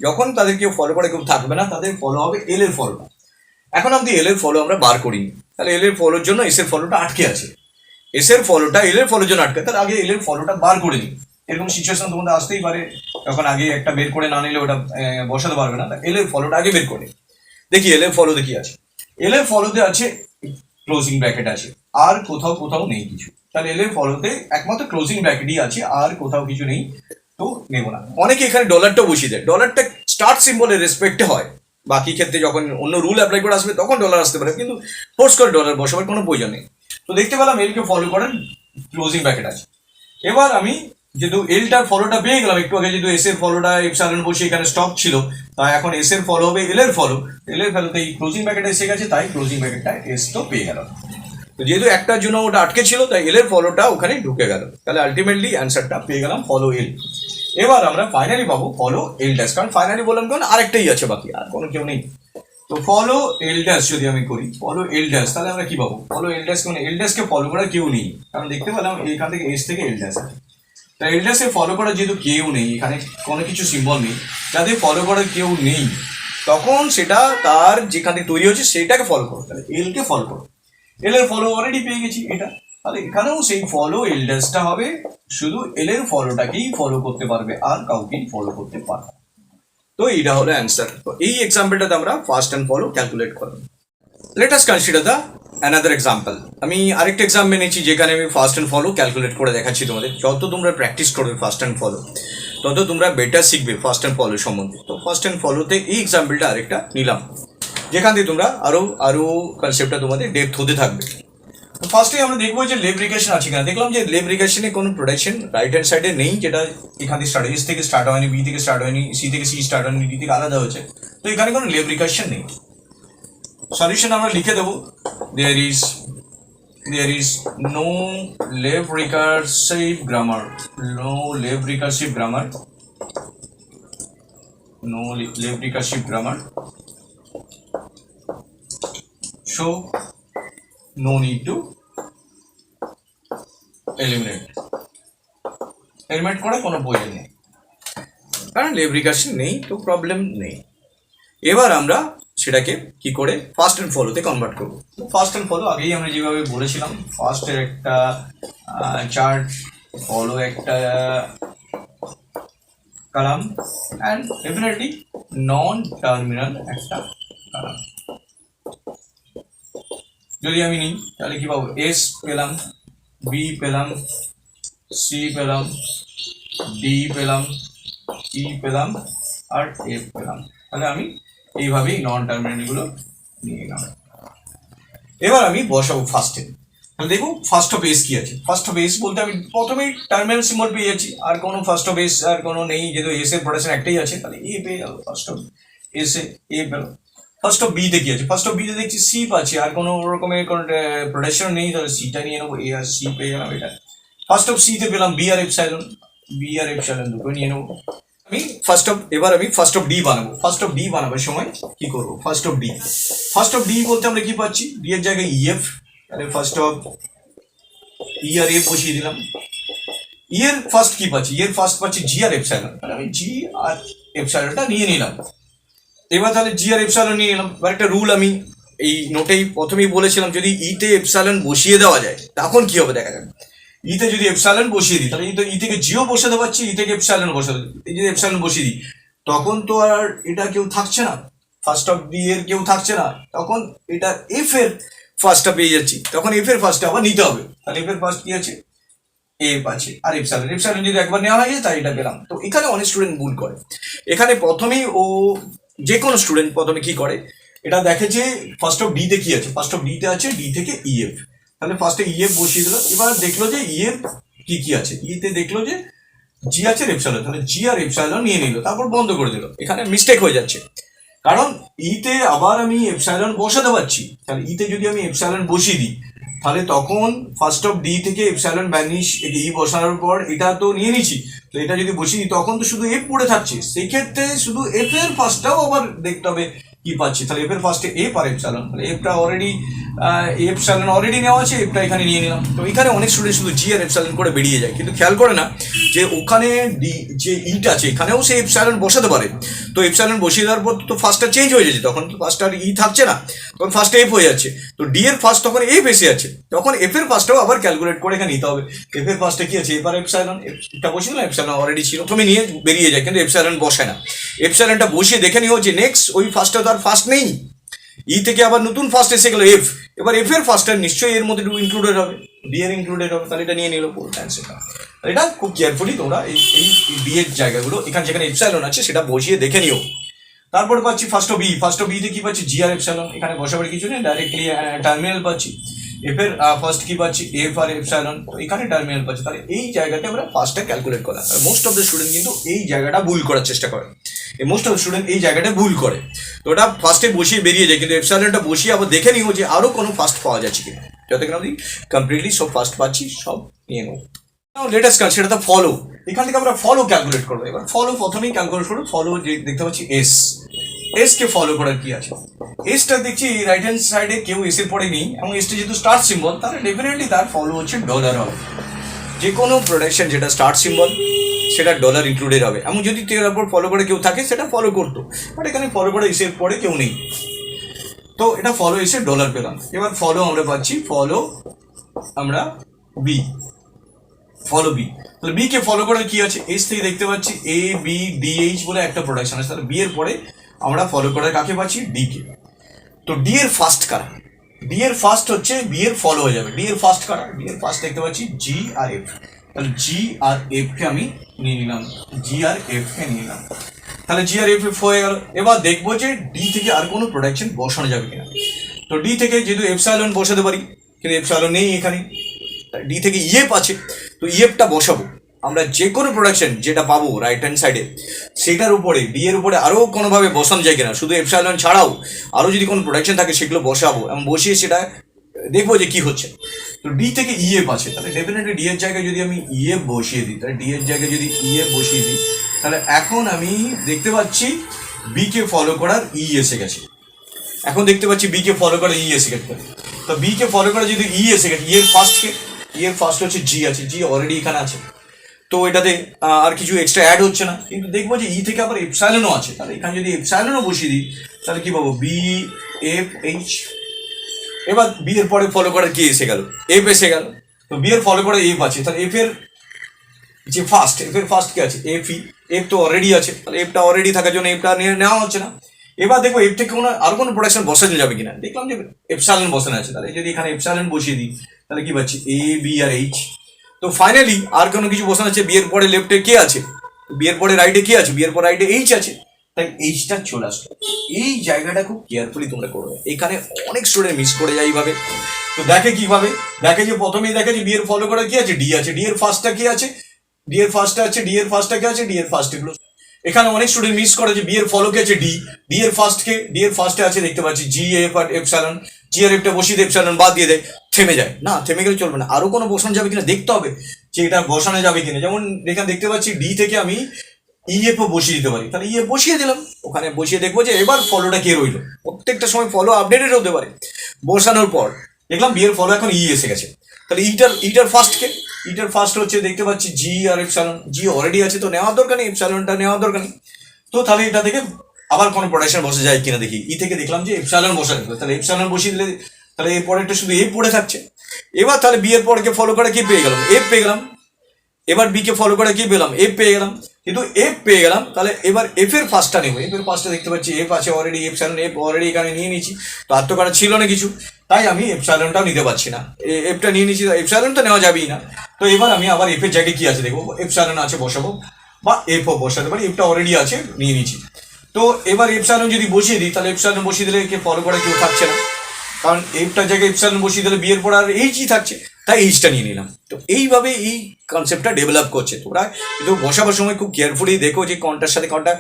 যখন তাদের কেউ ফলো করে কেউ থাকবে না, তাদের ফলো হবে এল এর ফলো। এখন অব্দি এল এর ফলো আমরা বার করিনি, তাহলে এল এর ফলোর জন্য এস এর ফলোটা আটকে আছে, এস এর ফলোটা এল এর ফলোর জন্য আটকে, তাহলে আগে এল এর ফলোটা বার করে নিই। এরকম সিচুয়েশন তোমাদের আসতেই পারে, তখন আগে একটা বের করে না নিলে ওটা বসাতে পারবে না, এল এর ফলোটা আগে বের করে দেখি। এল এর ফলোতে কি আছে? এল এর ফলোতে আছে ক্লোজিং ব্র্যাকেট আছে, আর কোথাও নেই কিছু, তাহলে এল এর ফলোতে একমাত্র ক্লোজিং ব্র্যাকেটই আছে, আর কোথাও কিছু নেই, তো নেবো না। অনেকে এখানে ডলারটা বসিয়ে দেয়, ডলারটা স্টার্ট সিম্বলের রেসপেক্টে হয়, বাকি ক্ষেত্রে যখন অন্য রুল অ্যাপ্লাই করে আসবে তখন ডলার আসতে পারে, কিন্তু ফোর্স করে ডলার বসাবার কোনো প্রয়োজন নেই। তো দেখতে পেলাম এলকে ফলো করেন ক্লোজিং ব্র্যাকেট আছে। এবার আমি যেহেতু এলটার ফলোটা পেয়ে গেলাম, একটু আগে যেহেতু এস এর ফলোটা এপসাইলন বসে এখানে স্টপ ছিল, তাই এখন এস এর ফলো হবে এল এর ফলো, এল এর ফলোতে এই ক্লোজিং ব্র্যাকেট এসে গেছে, তাই ক্লোজিং ব্র্যাকেটটা এস তো পেয়ে গেল। তো যেহেতু একটার জন্য ওটা আটকে ছিল, তাই এল এর ফলোটা ওখানে ঢুকে গেল, তাহলে আলটিমেটলি অ্যান্সারটা পেয়ে গেলাম ফলো এল। এবার আমরা ফাইনালি পাবো ফলো এল ড্যাশ, কারণ ফাইনালি বললাম কারণ আরেকটাই আছে বাকি, আর কোনো কেউ নেই। তো ফলো এল ড্যাশ যদি আমি করি, ফলো এল ড্যাশ, তাহলে আমরা কি পাবো? ফলো এল ড্যাশ, মানে এল ড্যাশকে ফলো করার কেউ নেই, কারণ দেখতে পেলাম এখান থেকে এস থেকে এল ড্যাশ আছে, তাই এল ড্যাশকে ফলো করার যেহেতু কেউ নেই, এখানে কোনো কিছু সিম্বল নেই, যাদের ফলো করার কেউ নেই তখন সেটা তার যেখান থেকে তৈরি হচ্ছে সেটাকে ফলো করো, তাহলে এল কে ফলো করো। এল এর ফলো অলরেডি পেয়ে গেছি এটা, তাহলে এখানেও সেই ফলো এল ড্যাশটা হবে, শুধু এল এর ফলোটাকেই ফলো করতে পারবে, আর কাউকেই ফলো করতে পারবে। তো এইটা হলো অ্যান্সার। তো এই এক্সাম্পলটাতে আমরা ফার্স্ট অ্যান্ড ফলো ক্যালকুলেট করব। Let us consider the another example. আমি আরেকটা এক্সাম্পল নিয়েছি যেখানে আমি ফার্স্ট অ্যান্ড ফলো ক্যালকুলেট করে দেখাচ্ছি তোমাদের। যত তোমরা প্র্যাকটিস করবে ফার্স্ট অ্যান্ড ফলো, তত তোমরা বেটার শিখবে ফার্স্ট অ্যান্ড ফলো সম্বন্ধে। তো ফার্স্ট অ্যান্ড ফলোতে এই এক্সাম্পলটা আরেকটা নিলাম, যেখান থেকে তোমরা আরো কনসেপ্টটা তোমাদের ডেপথ হতে থাকবে। তো ফার্স্টে আমরা দেখবো যে লেব্রিকেশন আছে কিনা। দেখলাম যে লেব্রিকেশনে কোনো প্রোডাকশন রাইট হ্যান্ড সাইডে নেই, যেটা এখান থেকে স্টার্ট, এস থেকে স্টার্ট হয়নি, বি থেকে স্টার্ট হয়নি, সি থেকে সি স্টার্ট হয়নি, ডি থেকে আলাদা হয়েছে, তো এখানে কোনো লেব্রিকেশন নেই। সলিউশন আমরা লিখে দেবো, দেয়ার ইজ নো লেভ রিকার্সিভ গ্রামার, নো লেভ রিকার্সিভ গ্রামার, নো লেভ recursive grammar, so no need to eliminate করার কোনো প্রয়োজন নেই, কারণ লেভ রিকার্শন নেই, তো প্রবলেম নেই। এবার আমরা সেটাকে কি করে ফার্স্ট অ্যান্ড ফলোতে কনভার্ট করবো। তো ফার্স্ট অ্যান্ড ফলো আগেই আমরা যেভাবে বলেছিলাম, ফার্স্টের একটা চার্ট, ফলো একটা column, and definitely non terminal একটা কলাম। যদি আমি নিই তাহলে কি পাবো, এস পেলাম, বি পেলাম, সি পেলাম, ডি পেলাম, ই পেলাম, আর এফ পেলাম। তাহলে আমি এইভাবেই নন টার্মিনালগুলো নিয়ে নিলাম। এবার আমি বসাবো ফার্স্টে। তাহলে দেখো ফার্স্ট অফ এস কি আছে। ফার্স্ট অফ এস বলতে আমি প্রথমেই টার্মিনাল সিম্বল পেয়ে যাচ্ছি, আর কোনো ফার্স্ট অফ এস আর কোনো নেই, যেহেতু এস এর প্রোডাকশন একটাই আছে, তাহলে এ পেয়ে গেল ফার্স্ট অফ এস এ পেল। ফার্স্ট অফ বিতে কি আছে, ফার্স্ট অফ বিতে দেখছি সি পাচ্ছি, আর কোনো রকমের কোনো প্রোডাকশন নেই, তাহলে সিটা নিয়ে নেবো, এ আর সি পেয়ে গেলাম। এটা ফার্স্ট অফ সিতে পেলাম বি আর এপসাইলন, বি আর এপসাইলন দুটো নিয়ে নেবো। আমি এবার আমি ফার্স্ট অফ ডি বানাবো। ফার্স্ট অফ ডি বানাবার সময় কি করবো, ফার্স্ট অফ ডি বলতে আমরা কি পাচ্ছি, ডি এর জায়গায় ইএফ, তাহলে ফার্স্ট অফ ই আর এফ বসিয়ে দিলাম। ই এর ফার্স্ট কি পাচ্ছি, ই এর ফার্স্ট পাচ্ছি জি আর এপসাইলন, তাহলে আমি জি আর এপসাইলনটা নিয়ে নিলাম। এবার তাহলে জি আর এপসাইলন নিয়ে নিলাম। এবার একটা রুল আমি এই নোটেই প্রথমেই বলেছিলাম, যদি ইতে এপসাইলন বসিয়ে দেওয়া যায় তখন কি হবে দেখা যাবে। ইতে যদি এপসাইলন বসিয়ে দিই, তাহলে ই থেকে জিও বসাতে পারছি, ই থেকে এপসাইলন বসাতে, এই যদি এপসাইলন বসিয়ে দিই তখন তো আর এটা কেউ থাকছে না, ফার্স্ট অফ ডি এর কেউ থাকছে না, তখন এটা এফ এর ফার্স্টটা পেয়ে যাচ্ছি, তখন এফ এর ফার্স্টটা আবার নিতে হবে। তাহলে এফ এর ফার্স্ট কি আছে, এফ আছে, আর এপসাইলন যদি একবার নেওয়া হয়ে যায় তাই এটা পেলাম। তো এখানে অনেক স্টুডেন্ট ভুল করে, এখানে প্রথমেই ও যে কোনো স্টুডেন্ট প্রথমে কি করে, এটা দেখে যে ফার্স্ট অফ ডিতে কি আছে, ফার্স্ট অফ ডিতে আছে ডি থেকে ইএফ, তাহলে ফার্স্টে ইএফ বসিয়ে দিল। এবার দেখলো যে ইএফ কি আছে, ইতে দেখলো যে জি আছে এপসাইলন, তাহলে জি আর এপসাইলন নিয়ে নিল, তারপর বন্ধ করে দিল। এখানে মিস্টেক হয়ে যাচ্ছে, কারণ ইতে আবার আমি এপসাইলন বসাতে পারছি, তাহলে ইতে যদি আমি এপসাইলন বসিয়ে দিই তাহলে তখন ফার্স্ট অফ ডি থেকে এপসাইলন ভ্যানিশ, ই বসানোর পর এটা তো নিয়ে নিচ্ছি, তো এটা যদি বসিয়ে দিই তখন তো শুধু এফ পড়ে থাকছে, সেই ক্ষেত্রে শুধু এফ এর ফার্স্টটাও আবার দেখতে হবে কি পাচ্ছি। তাহলে এফ এর ফার্স্টে এফ আর এপসাইলন, তাহলে এফটা অলরেডি এপসাইলন অলরেডি নেওয়া আছে, এফটা এখানে নিয়ে নিলাম। তো এখানে অনেক স্টুডেন্ট শুধু জি আর এপসাইলন করে বেরিয়ে যায়, কিন্তু খেয়াল করে না যে ওখানে ডি যে ইটা আছে এখানেও সে এপসাইলন বসাতে পারে। তো এপসাইলন বসিয়ে দেওয়ার পর তো ফার্স্টটা চেঞ্জ হয়ে যাচ্ছে, তখন তো ফার্স্ট আর ই থাকছে না, তখন ফার্স্ট এফ হয়ে যাচ্ছে। তো ডি এর ফার্স্ট তখন এফ এসে আছে, তখন এফ এর ফার্স্টটাও আবার ক্যালকুলেট করে এখানে নিতে হবে। এফ এর ফার্স্টে কি আছে, এফ আর এপসাইলন, এটা বসিয়ে দিলাম, এপসাইলন অলরেডি ছিল, তুমি নিয়ে বেরিয়ে যায়, কিন্তু এপসাইলন বসায় না। এপসাইলনটা বসিয়ে দেখে নিও যে নেক্সট ওই ফার্স্টটা তো আর ফার্স্ট নেই, ই থেকে আবার নতুন ফার্স্ট এসে গেল এফ, এবার এফ এর ফার্স্টটা নিশ্চয়ই এর মধ্যে ইনক্লুডেড হবে, ডি এর ইনক্লুডেড হবে, তাহলে এটা নিয়ে নিল অ্যান্সারটা। এটা খুব কেয়ারফুলি তোমরা এই ডি এর জায়গাগুলো এখানে যেখানে এপসাইলন আছে সেটা বসিয়ে দেখে নিও। তারপরে পাচ্ছি ফার্স্ট অফ বিতে কি পাচ্ছি, জি আর এপসাইলন, এখানে বসাবার কিছু নেই, ডাইরেক্টলি টার্মিনাল পাচ্ছি। এফ এর ফার্স্ট কি পাচ্ছি, এফ আর এপসাইলন, তো এখানে টার্মিনাল পাচ্ছি। তাহলে এই জায়গাতে আমরা ফার্স্টটা ক্যালকুলেট করা, আর মোস্ট অফ দ্য স্টুডেন্ট কিন্তু এই জায়গাটা ভুল করার চেষ্টা করে, মোস্ট অফ দ্য স্টুডেন্ট এই জায়গাটা ভুল করে। তো ওটা ফার্স্টে বসিয়ে বেরিয়ে যায়, কিন্তু এপসাইলনটা বসিয়ে আবার দেখে নিও যে আরও কোনো ফার্স্ট পাওয়া যাচ্ছে কিনা, যতক্ষণ আমি কমপ্লিটলি সব ফার্স্ট পাচ্ছি সব নিয়ে নেবো। লেটেস্ট কনসিডার দ্য ফলো, এখান থেকে আমরা ফলো ক্যালকুলেট করবো। এবার ফলো প্রথমেই ক্যালকুলেট করবো, ফলো যে দেখতে পাচ্ছি এস কে ফলো করার কি আছে, এসটা দেখছি রাইট হ্যান্ড সাইডে কেউ এস এর পরে নেই, এবং এসটা যেহেতু স্টার সিম্বল, তাহলে ডেফিনেটলি তার ফলো হচ্ছে ডলার হবে। যে কোনো প্রোডাকশন যেটা স্টার সিম্বল সেটা ডলার ইনক্লুডেড হবে, এবং যদি এর উপর ফলো করে কেউ থাকে সেটা ফলো করতো, বাট এখানে ফলো করে এস এর পরে কেউ নেই, তো এটা ফলো এসে ডলার পেলাম। এবার ফলো আমরা পাচ্ছি, ফলো আমরা বি, ফলো বি, তাহলে বি কে ফলো করার কি আছে, এস থেকে দেখতে পাচ্ছি এ বি ডি এইচ বলে একটা প্রোডাকশন আছে, তাহলে বি এর পরে আমরা ফলো করার কাকে পাচ্ছি, ডি কে। তো ডি এর ফার্স্ট কারা, ডি এর ফার্স্ট হচ্ছে বি এর ফলো হয়ে যাবে, ডি এর ফার্স্ট কারা, ডি এর ফার্স্ট দেখতে পাচ্ছি জি আর এফ, তাহলে জি আর এফ কে আমি নিয়ে নিলাম, জি আর এফ কে নিয়ে নিলাম, তাহলে জি আর এফ হয়ে গেল। এবার দেখবো যে ডি থেকে আর কোনো প্রোডাকশন বসানো যাবে কিনা। তো ডি থেকে যেহেতু এপসাইলন বসাতে পারি, কিন্তু এপসাইলন নেই এখানে, ডি থেকে ইএফ আছে, তো ইএফটা বসাবো। আমরা যে কোনো প্রোডাকশন যেটা পাবো রাইট হ্যান্ড সাইডে সেটার উপরে ডি এর উপরে আরও কোনোভাবে বসানো যায় কিনা, শুধু এপসাইলন ছাড়াও আরও যদি কোনো প্রোডাকশন থাকে সেগুলো বসাবো এবং বসিয়ে সেটা দেখবো যে কি হচ্ছে। তো ডি থেকে ইএফ আছে, তাহলে ডেফিনেটলি ডি এর জায়গায় যদি আমি ইএফ বসিয়ে দিই, তাহলে ডি এর জায়গায় যদি ইএফ বসিয়ে দিই, তাহলে এখন আমি দেখতে পাচ্ছি বি কে ফলো করার ই এসে গেছে, এখন দেখতে পাচ্ছি বি কে ফলো করার ই এসে গেছে। তো বি কে ফলো করা যদি ই এসে গেছে, ই এর ফার্স্টকে, এর ফার্স্ট হচ্ছে জি আছে, জি অলরেডি এখানে আছে, তো এটাতে আর কিছু এক্সট্রা অ্যাড হচ্ছে না। কিন্তু দেখবো যে ই থেকে আবার এপসাইলনও আছে, তাহলে এখানে যদি এপসাইলনও বসিয়ে দিই তাহলে কি পাবো, বি এফ এইচ। এবার বি এর পরে ফলো করে কি এসে গেল, এফ এসে গেল। তো বি এর ফলো করে এফ আছে, তাহলে এফ এর যে ফার্স্ট, এফ এর ফার্স্ট কি আছে, এফ ই, এফ তো অলরেডি আছে, তাহলে এফটা অলরেডি থাকার জন্য এফটা নেওয়া হচ্ছে না। এবার দেখবো এফ থেকে কোনো আর কোনো প্রোডাকশন বসানো যাবে কিনা, দেখলাম যে এপসাইলন বসানো আছে, তাহলে যদি এখানে এপসাইলন বসিয়ে দিই তাহলে কি পাচ্ছি, এ বি আর এইচ। তো ফাইনালি আর কোনো কিছু বসানো আছে, বি এর পরে লেফটে কে আছে, বি এর পরে রাইটে কে আছে, বি এর পরে রাইটে এইচ আছে, তাই এইচটা চলে আসলো। এই জায়গাটা খুব কেয়ারফুলি তোমরা করবে, এখানে অনেক স্টুডেন্ট মিস করে যায় এইভাবে। তো দেখে কিভাবে, দেখে যে প্রথমেই দেখে যে বি এর ফলো করা কি আছে, ডি আছে, ডি এর ফার্স্টটা কি আছে, ডি এর ফার্স্টটা আছে, ডি এর ফার্স্টটা কি আছে, ডি এর ফার্স্ট। এগুলো এখানে অনেক স্টুডেন্ট মিস করে যে বি এর ফলো কে আছে ডি, ডি এর ফার্স্ট কে, ডি এর ফার্স্টে আছে দেখতে পাচ্ছি জি এফ আর এপসাইলন, জি আর এফটা বসিয়ে দিয়ে এপসাইলন বাদ দিয়ে দেয়, থেমে যায় না, থেমে গেলে চলবে না, আরো কোনো বসানো যাবে কিনা দেখতে হবে যে এটা বসানো যাবে কিনা। যেমন এখানে দেখতে পাচ্ছি ডি থেকে আমি ইএফ ও বসিয়ে দিতে পারি, তাহলে ইএফ বসিয়ে দিলাম, ওখানে বসিয়ে দেখবো যে এবার ফলোটা কে রইলো। প্রত্যেকটা সময় ফলো আপডেটেড হতে পারে। বসানোর পর দেখলাম বি এর ফলো এখন ই এসে গেছে, তাহলে ইটার ফার্স্ট কে, ইটার ফার্স্ট হচ্ছে দেখতে পাচ্ছি জি আর এপসাইলন, জি অলরেডি আছে তো নেওয়ার দরকার নেই, এপসাইলনটা নেওয়ার দরকার নেই। তো তাহলে এটা থেকে আবার কোনো প্রোডাকশন বসে যায় কিনা দেখি, ই থেকে দেখলাম যে এপসাইলন বসা যাবে, তাহলে এপসাইলন বসিয়ে দিলে তাহলে এর পরেরটা শুধু এ পড়ে থাকছে। এবার তাহলে বি এর পরকে ফলো করে কি পেয়ে গেলাম, এফ পেয়ে গেলাম। এবার বি কে ফলো করে কি পেলাম, এফ পেয়ে গেলাম। কিন্তু এফ পেয়ে গেলাম, তাহলে এবার এফ এর ফার্স্টটা নেবো, এফ এর ফার্স্টটা দেখতে পাচ্ছি এফ আছে অলরেডি, এপসাইলন এফ অলরেডি এখানে নিয়ে নিয়েছি, তো আর তো করা ছিল না কিছু, তাই আমি এপসাইলনটাও নিতে পারছি না, এফটা নিয়ে নিয়েছি, এপসাইলনটা নেওয়া যাবেই না। তো এবার আমি আবার এফ এর জায়গায় কি আছে দেখবো, এপসাইলন আছে বসাবো, বা এফও বসাতে পারি, এফটা অলরেডি আছে নিয়ে নিয়েছি। তো এবার এপসাইলন যদি বসিয়ে দিই, তাহলে এপসাইলন বসিয়ে দিলে কে ফলো করে কেউ থাকছে না, কারণ এইটার জায়গায় এপসাইলন বসিয়ে দিলে বি এর পর আর এইচই থাকছে, তাই এইচটা নিয়ে নিলাম। তো এইভাবে এই কনসেপ্টটা ডেভেলপ করছে। তোমরা কিন্তু বসাবার সময় খুব কেয়ারফুলি দেখো যে কোনটার সাথে কোনটা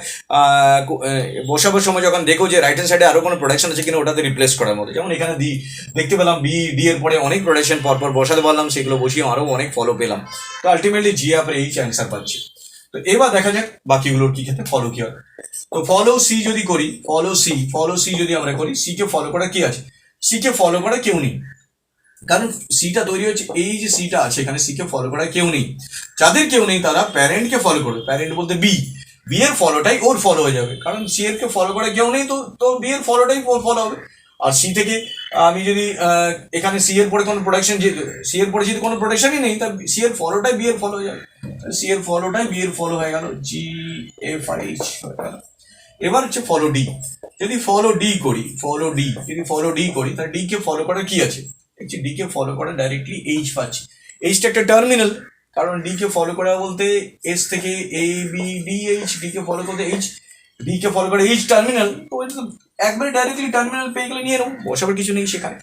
বসাবার সময় যখন দেখো যে রাইট হ্যান্ড সাইডে আরো কোনো প্রোডাকশন আছে কিনা ওটাতে রিপ্লেস করার মতো। যেমন এখানে দেখতে পেলাম ডি এর পরে অনেক প্রোডাকশন পরপর বসাতে পারলাম, সেগুলো বসিয়ে আরো অনেক ফলো পেলাম। তো আলটিমেটলি জি আপনি এইচ অ্যান্সার পাচ্ছি। তো এবার দেখা যাক বাকিগুলোর কি ক্ষেত্রে ফলো কি হয়। তো ফলো সি যদি করি, ফলো সি যদি আমরা করি, সি কে ফলো করা কি আছে, সি কে ফলো করা কেউ নেই, কারণ সিটা তৈরি হচ্ছে, এই যে সিটা আছে এখানে সি কে ফলো করা কেউ নেই। যাদের কেউ নেই তারা প্যারেন্টকে ফলো করবে, প্যারেন্ট বলতে বি এর ফলোটাই ওর ফলো হয়ে যাবে, কারণ সি এর কে ফলো করা কেউ নেই, তো বি এর ফলোটাই ওর ফলো হবে। আর সি থেকে আমি যদি এখানে সি এর পরে কোনো প্রোডাকশন, যে সি এর পরে যদি কোনো প্রোডাকশনই নেই তা সি এর ফলোটাই বি এর ফলো হয়ে যাবে, সি এর ফলোটাই বি এর ফলো হয়ে গেল, জি এফ আর এইচ হয়ে গেল। এবার হচ্ছে ফলো ডি, যদি ফলো ডি করি, তাহলে ডি কে ফলো করার কি আছে, ডি কে ফলো করা ডাইরেক্টলি এইচ পাচ্ছি, এইচটা একটা টার্মিনাল, কারণ ডি কে ফলো করা বলতে এস থেকে A B D H, D K follow করতে এইচ, ডি কে ফলো করে এইচ টার্মিনাল, তো এটা তো একবারে ডাইরেক্টলি টার্মিনাল পেয়ে গেলে নিয়ে নেবো, বসাবার কিছু নেই সেখানে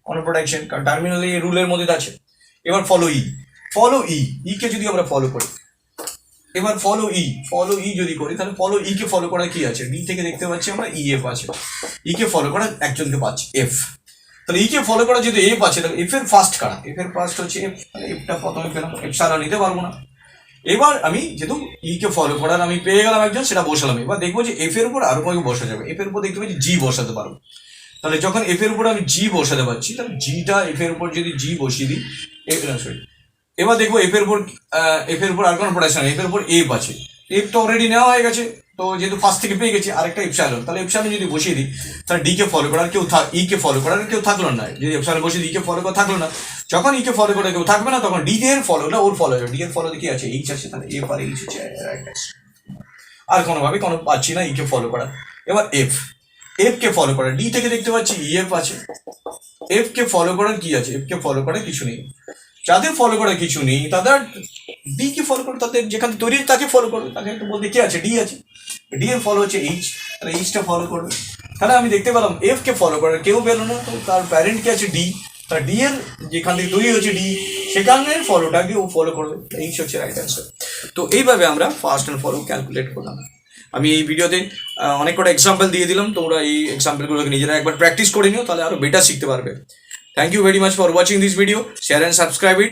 কোনো প্রোডাকশন, কারণ টার্মিনাল এই রুলের মধ্যে আছে। এবার ফলো ই কে যদি আমরা ফলো করি, এবার ফলো ই যদি করি, তাহলে ফলো ই কে ফলো করা কি আছে, ডি থেকে দেখতে পাচ্ছি আমরা ই এফ আছে, ই কে ফলো করা একজনকে পাচ্ছি এফ, তাহলে ই কে ফলো করা যদি এফ আছে, তাহলে এফ এর ফার্স্ট কারা, এফ এর ফার্স্ট হচ্ছে এফ, তাহলে এফটা প্রথমে পেলাম, এফ সারা নিতে পারবো না। এবার আমি যেহেতু ই কে ফলো করার আমি পেয়ে গেলাম একজন, সেটা বসালাম। এবার দেখবো যে এফ এর উপর আরো কয়েক বসা যাবে, এফ এর উপর দেখতে পাচ্ছি জি বসাতে পারবো, তাহলে যখন এফ এর উপর আমি জি বসাতে পারছি, তাহলে জিটা এফ এর উপর যদি জি বসিয়ে দিই, সরি, এবার দেখবো এফ এর উপর আর কোনো প্রোডাকশন, এফ এর উপর এফ আছে, এফ তো অলরেডি নেওয়া হয়ে গেছে, তো যেহেতু ফার্স্ট থেকে পেয়ে গেছি আরেকটা এপসাইলন, তাহলে এপসাইলন যদি বসিয়ে দিই, তাহলে ডি কে ফলো করার কেউ ই কে ফলো করার কেউ থাকলো না, যদি এপসাইলন বসিয়ে ই কে ফলো করা থাকলো না, যখন ই কে ফলো করে কেউ থাকবে না, তখন ডি এর ফলোটা ওর ফলো হবে, ডি এর ফলো কি আছে, এইচ আছে, তাহলে এফ আর এইচ হচ্ছে আর কোনোভাবে কোনো পাচ্ছি না ই কে ফলো করা। এবার এফ কে ফলো করা, ডি থেকে দেখতে পাচ্ছি ইএফ আছে, এফ কে ফলো করার কি আছে, এফ কে ফলো করার কিছু নেই, যাদের ফলো করার কিছু নেই তাদের ডি কে ফলো করে, তাদের যেখানে তৈরি তাকে ফলো করবে, তাকে একটু বলতে কে আছে, ডি আছে, ডি এর ফলো হচ্ছে এইচ, তাহলে এইচটা ফলো করবে। তাহলে আমি দেখতে পেলাম এফ কে ফলো করার কেউ পেলো না, তো তার প্যারেন্ট কে আছে ডি, তার ডি এর যেখান থেকে তৈরি হচ্ছে ডি, সেখানের ফলোটাকে ও ফলো করবে, এইচ হচ্ছে রাইট অ্যান্সার। তো এইভাবে আমরা ফার্স্ট অ্যান্ড ফলো ক্যালকুলেট করলাম। আমি এই ভিডিওতে অনেক কটা এক্সাম্পল দিয়ে দিলাম, তোমরা এই এক্সাম্পলগুলোকে নিজেরা একবার প্র্যাকটিস করে নিও, তাহলে আরো বেটার শিখতে পারবে। Thank you very much for watching this video. Share and subscribe it.